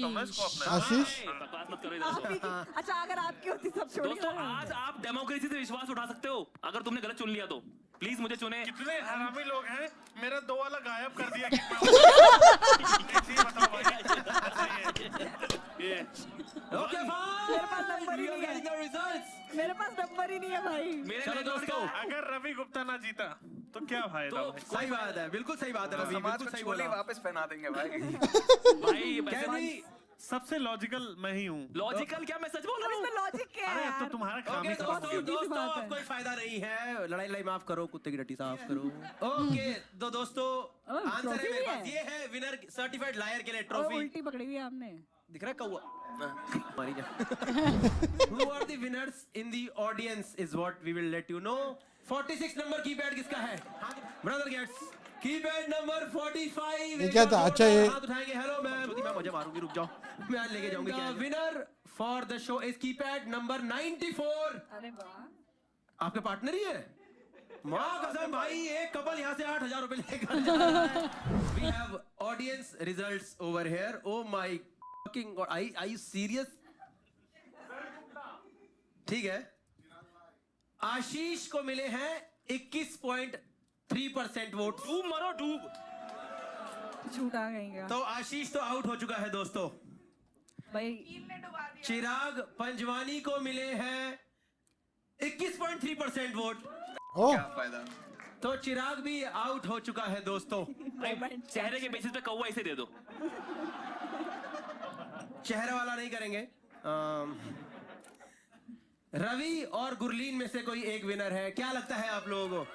आशीष बकवास मत करो इधर आप से। ही अच्छा, अगर आपकी होती सब छोड़ दोस्तों आज आप डेमोक्रेसी से विश्वास उठा सकते हो अगर तुमने गलत चुन लिया तो। प्लीज मुझे चुने। कितने हरामी लोग हैं, मेरा 2 वाला गायब कर दिया। कि मैं बताओ भाई, ये Okay, मेरे पास fine. Number he We are नहीं है। getting the results. मेरे पास नंबर ही नहीं है भाई। मेरे चलो लैंडलॉर्ड दोस्तों, का- अगर रवि गुप्ता ना जीता तो क्या फायदा तो भाई? सही बात है, बिल्कुल सही बात है रवि, समाज बिल्कुल को सही छोले बोला। वापस पहना देंगे भाई। भाई Can we सबसे लॉजिकल मैं ही हूँ। लॉजिकल क्या, मैं सच बोल रहा हूँ। इसमें लॉजिक क्या है अरे अब तो यार? तुम्हारा काम ओके ही खराब हो गया। दोस्तों बात है। अब कोई फायदा नहीं है, लड़ाई माफ करो, कुत्ते की टट्टी साफ करो। ओके तो दोस्तों आंसर ट्रॉफी है मेरे भी पास, है? ये है विनर सर्टिफाइड लायर के लिए और ट्रॉफी। उल्टी पकड़ी हुई है आपने। दिख रहा है कौवा मारी जा। Who are the winners in the audience is what we will let you know. 46 number keypad किसका है? Brother gets keypad number 45। ये क्या था? अच्छा ये हाथ उठाएंगे। हेलो मैम, मैं मुझे मारूंगी, रुक जाओ, मैं आज लेके जाऊंगी। क्या winner for the show is keypad number 94। अरे वाह, आपके पार्टनर ही है? माँ कसम भाई, एक कपल यहाँ से 8,000 रुपए लेकर जा रहा है। We have audience results over here. Oh my fucking god, are you serious? ठीक है, आशीष को मिले हैं 21.3% वोट। डूब मरो डूब। झूठा कहेंगे तो आशीष तो आउट हो चुका है दोस्तों। भाई। चिराग पंजवानी को मिले हैं 21.3% वोट। ओह क्या फायदा? तो चिराग भी आउट हो चुका है दोस्तों। चेहरे के बेसिस पे कौवा इसे दे दो। चेहरे वाला नहीं करेंगे। रवि और गुरलीन में से कोई एक विनर है, क्या लगता है आप लोगों को?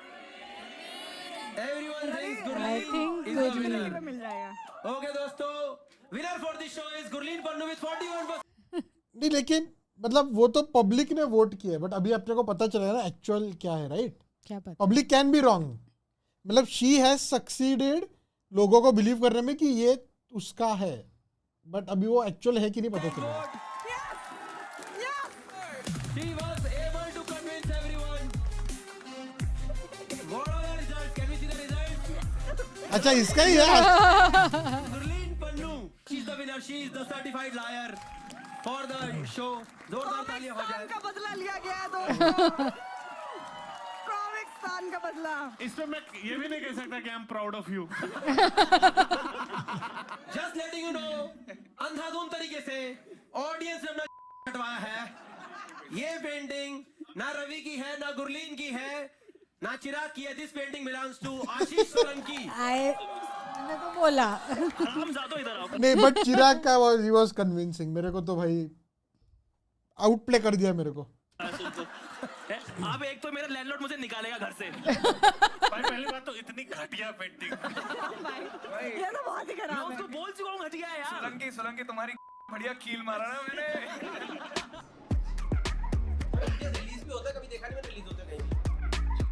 Everyone thinks I Gurleen think is the Gurleen. winner. मिल जाएगा। ओके दोस्तों, winner for the show is Gurleen Pannu with 41%। नहीं, लेकिन मतलब वो तो पब्लिक ने वोट किया है, बट अभी अपने को पता चला है ना एक्चुअल क्या है, राइट? क्या पता? पब्लिक कैन बी रॉन्ग, मतलब शी हैज सक्सीडेड लोगों को बिलीव करने में कि ये उसका है, बट अभी वो एक्चुअल है कि नहीं पता चला। She was able to convince everyone. What are the results? Can we see the results? अच्छा इसका ही है। Gurleen Pannu, she's the winner. She is the certified liar for the show. जोरदार तालियां हो जाए। का बदला लिया गया है दोस्तों। कॉमिक्स्तान का बदला। इसमें मैं ये भी नहीं कह सकता कि I am proud of you. Just letting you know, अंधाधुंध तरीके से ऑडियंस ने अपना हटवाया है। ये पेंटिंग ना रवि की है, ना गुरलीन की है, ना चिराग की है। दिस पेंटिंग बिलोंग्स टू आशीष सोलंकी। मैंने तो बोला। हम जातो इधर आओ। नहीं, बट चिराग का ही वाज कन्विंसिंग। मेरे को तो भाई आउट प्ले कर दिया मेरे को। अब एक तो मेरा लैंडलॉर्ड मुझे निकालेगा घर से। भाई पहली बात तो इतनी घटिया पेंटिंग। ये तो बहुत ही मैं खराब है। उसको बोल चुका हूँ घटिया है यार। सोलंकी तुम्हारी बढ़िया कील मारा ना मैंने। रिलीज भी होता है, कभी देखा नहीं मैंने रिलीज होते कहीं भी।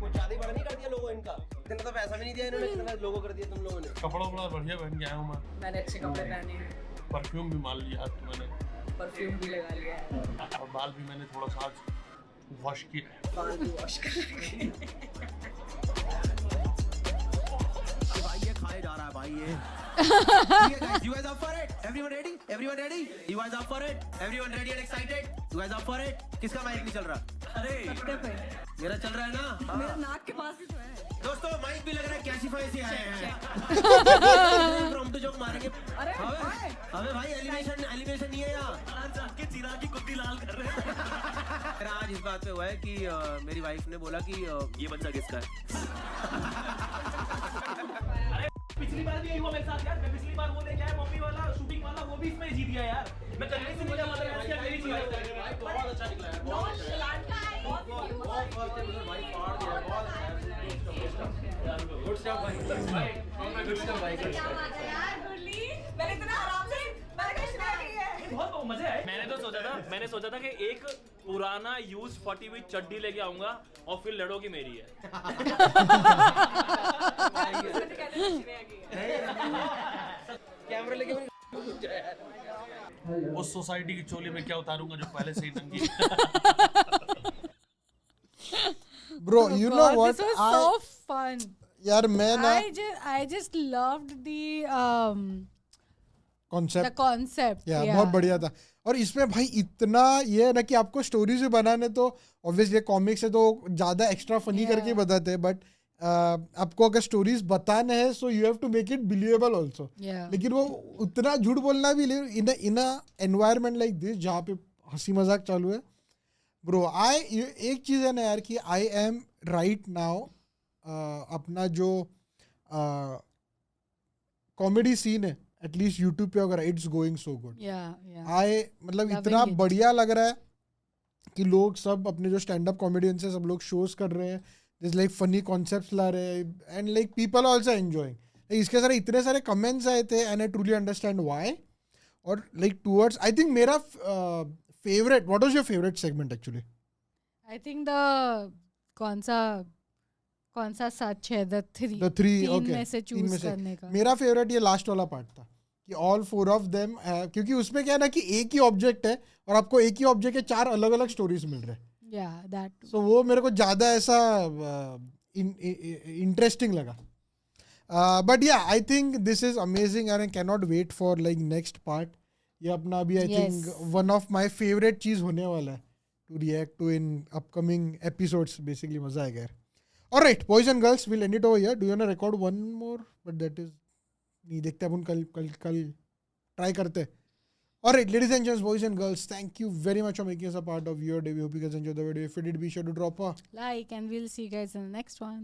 कुछ ज्यादा ही बड़ा नहीं कर दिया लोगों इनका, इतना तो पैसा भी नहीं दिया इन्होंने जितना लोगो कर दिया तुम लोगों ने। कपड़ा बड़ा बढ़िया पहन के आया हूँ मैं। मैंने अच्छे कपड़े पहने हैं, परफ्यूम भी मान लिया आज तो मैंने, परफ्यूम भी लगा लिया है, और बाल भी मैंने थोड़ा सा आज वॉश किया है। बाल भी वॉश कर रखे भाई ये खाए जा रहा है भाई ये। ठीक है guys, you guys up for it? Everyone ready? Everyone ready? You guys up for it? Everyone ready and excited? You guys up for it? किसका माइक नहीं चल रहा? अरे पे। मेरा चल रहा है ना? मेरा नाक के पास ही तो है। दोस्तों माइक भी लग रहा है कैशिफाई से आए हैं। प्रॉम्प्ट जोक मारेंगे। अरे अबे भाई एलिमिनेशन नहीं है यहाँ। जाके चिराग की कुत्ती लाल कर रहे हैं। मेरा आज इस बात पे हुआ है कि मेरी वाइफ ने बोला कि ये बच्चा किसका है? अरे पिछली बार भी यही हुआ मेरे साथ यार। मैं पिछली बार वो लेके आया मम्मी वाला शूटिंग वाला, वो भी इसमें जीत गया यार। मैं कहीं से मुझे मतलब ऐसे मेरी चीज बहुत अच्छा निकला है, बहुत गुड स्टफ भाई, गुड स्टफ भाई, गुड स्टफ। मैंने इतना आराम से मैंने कुछ नहीं किया है। बहुत मजे आए। मैंने सोचा था कि एक पुराना यूज फटी हुई चड्डी लेके आऊंगा और फिर लड़ोगी मेरी है। कैमरा लेके उस सोसाइटी की चोली में क्या उतारूंगा जो पहले से ही नंगी। Bro you know what, This was so fun. यार मैं ना I just loved the concept concept. या Yeah. बहुत बढ़िया था। और इसमें भाई इतना ये है ना कि आपको स्टोरीज भी बनाने, तो ऑब्वियसली कॉमिक्स है तो ज़्यादा एक्स्ट्रा फनी करके ही बताते हैं, बट आपको अगर स्टोरीज बताने हैं so you have to make it believable also. Yeah. लेकिन वो उतना झूठ बोलना भी in a environment like this जहाँ पे हंसी मजाक चालू है। ब्रो एक चीज़ है ना यार कि आई एम राइट नाउ अपना जो कॉमेडी सीन है एटलीस्ट यूट्यूब पे अगर it's going so good yeah. मतलब Loving इतना it. बढ़िया लग रहा है कि लोग सब अपने जो स्टैंड अप कॉमेडियंस है सब लोग शोज कर रहे हैं, दिस लाइक फनी कॉन्सेप्ट्स ला रहे हैं and like people also enjoying. इसके सारे इतने सारे कमेंट्स आए थे and I truly understand why. और लाइक टुवर्ड्स आई थिंक मेरा favourite, what was your favourite segment actually? I think the कौन सा सच है, the three थ्री. तीन ओके, में से चूज करने का. मेरा फेवरेट ये लास्ट वाला पार्ट था कि ऑल 4 ऑफ देम, क्योंकि उसमें क्या है ना कि एक ही ऑब्जेक्ट है और आपको एक ही ऑब्जेक्ट के 4 अलग अलग स्टोरीज मिल रहे हैं. Yeah, that too. सो वो मेरे को ज़्यादा ऐसा इंटरेस्टिंग लगा. But yeah I think this is amazing and I can not wait for like next part. ये अपना अभी I think one of my favourite चीज़ होने वाला है to react to in upcoming episodes. Basically मजा आएगा यार. Alright boys and girls, will end it over here. Do you want to record one more? But that is नहीं, देखते अपन कल ट्राई करते. Alright, ladies and gents, boys and girls, thank you very much for making us a part of your day. We hope you guys enjoyed the video. If you did, be sure to drop a Like, and we'll see you guys in the next one.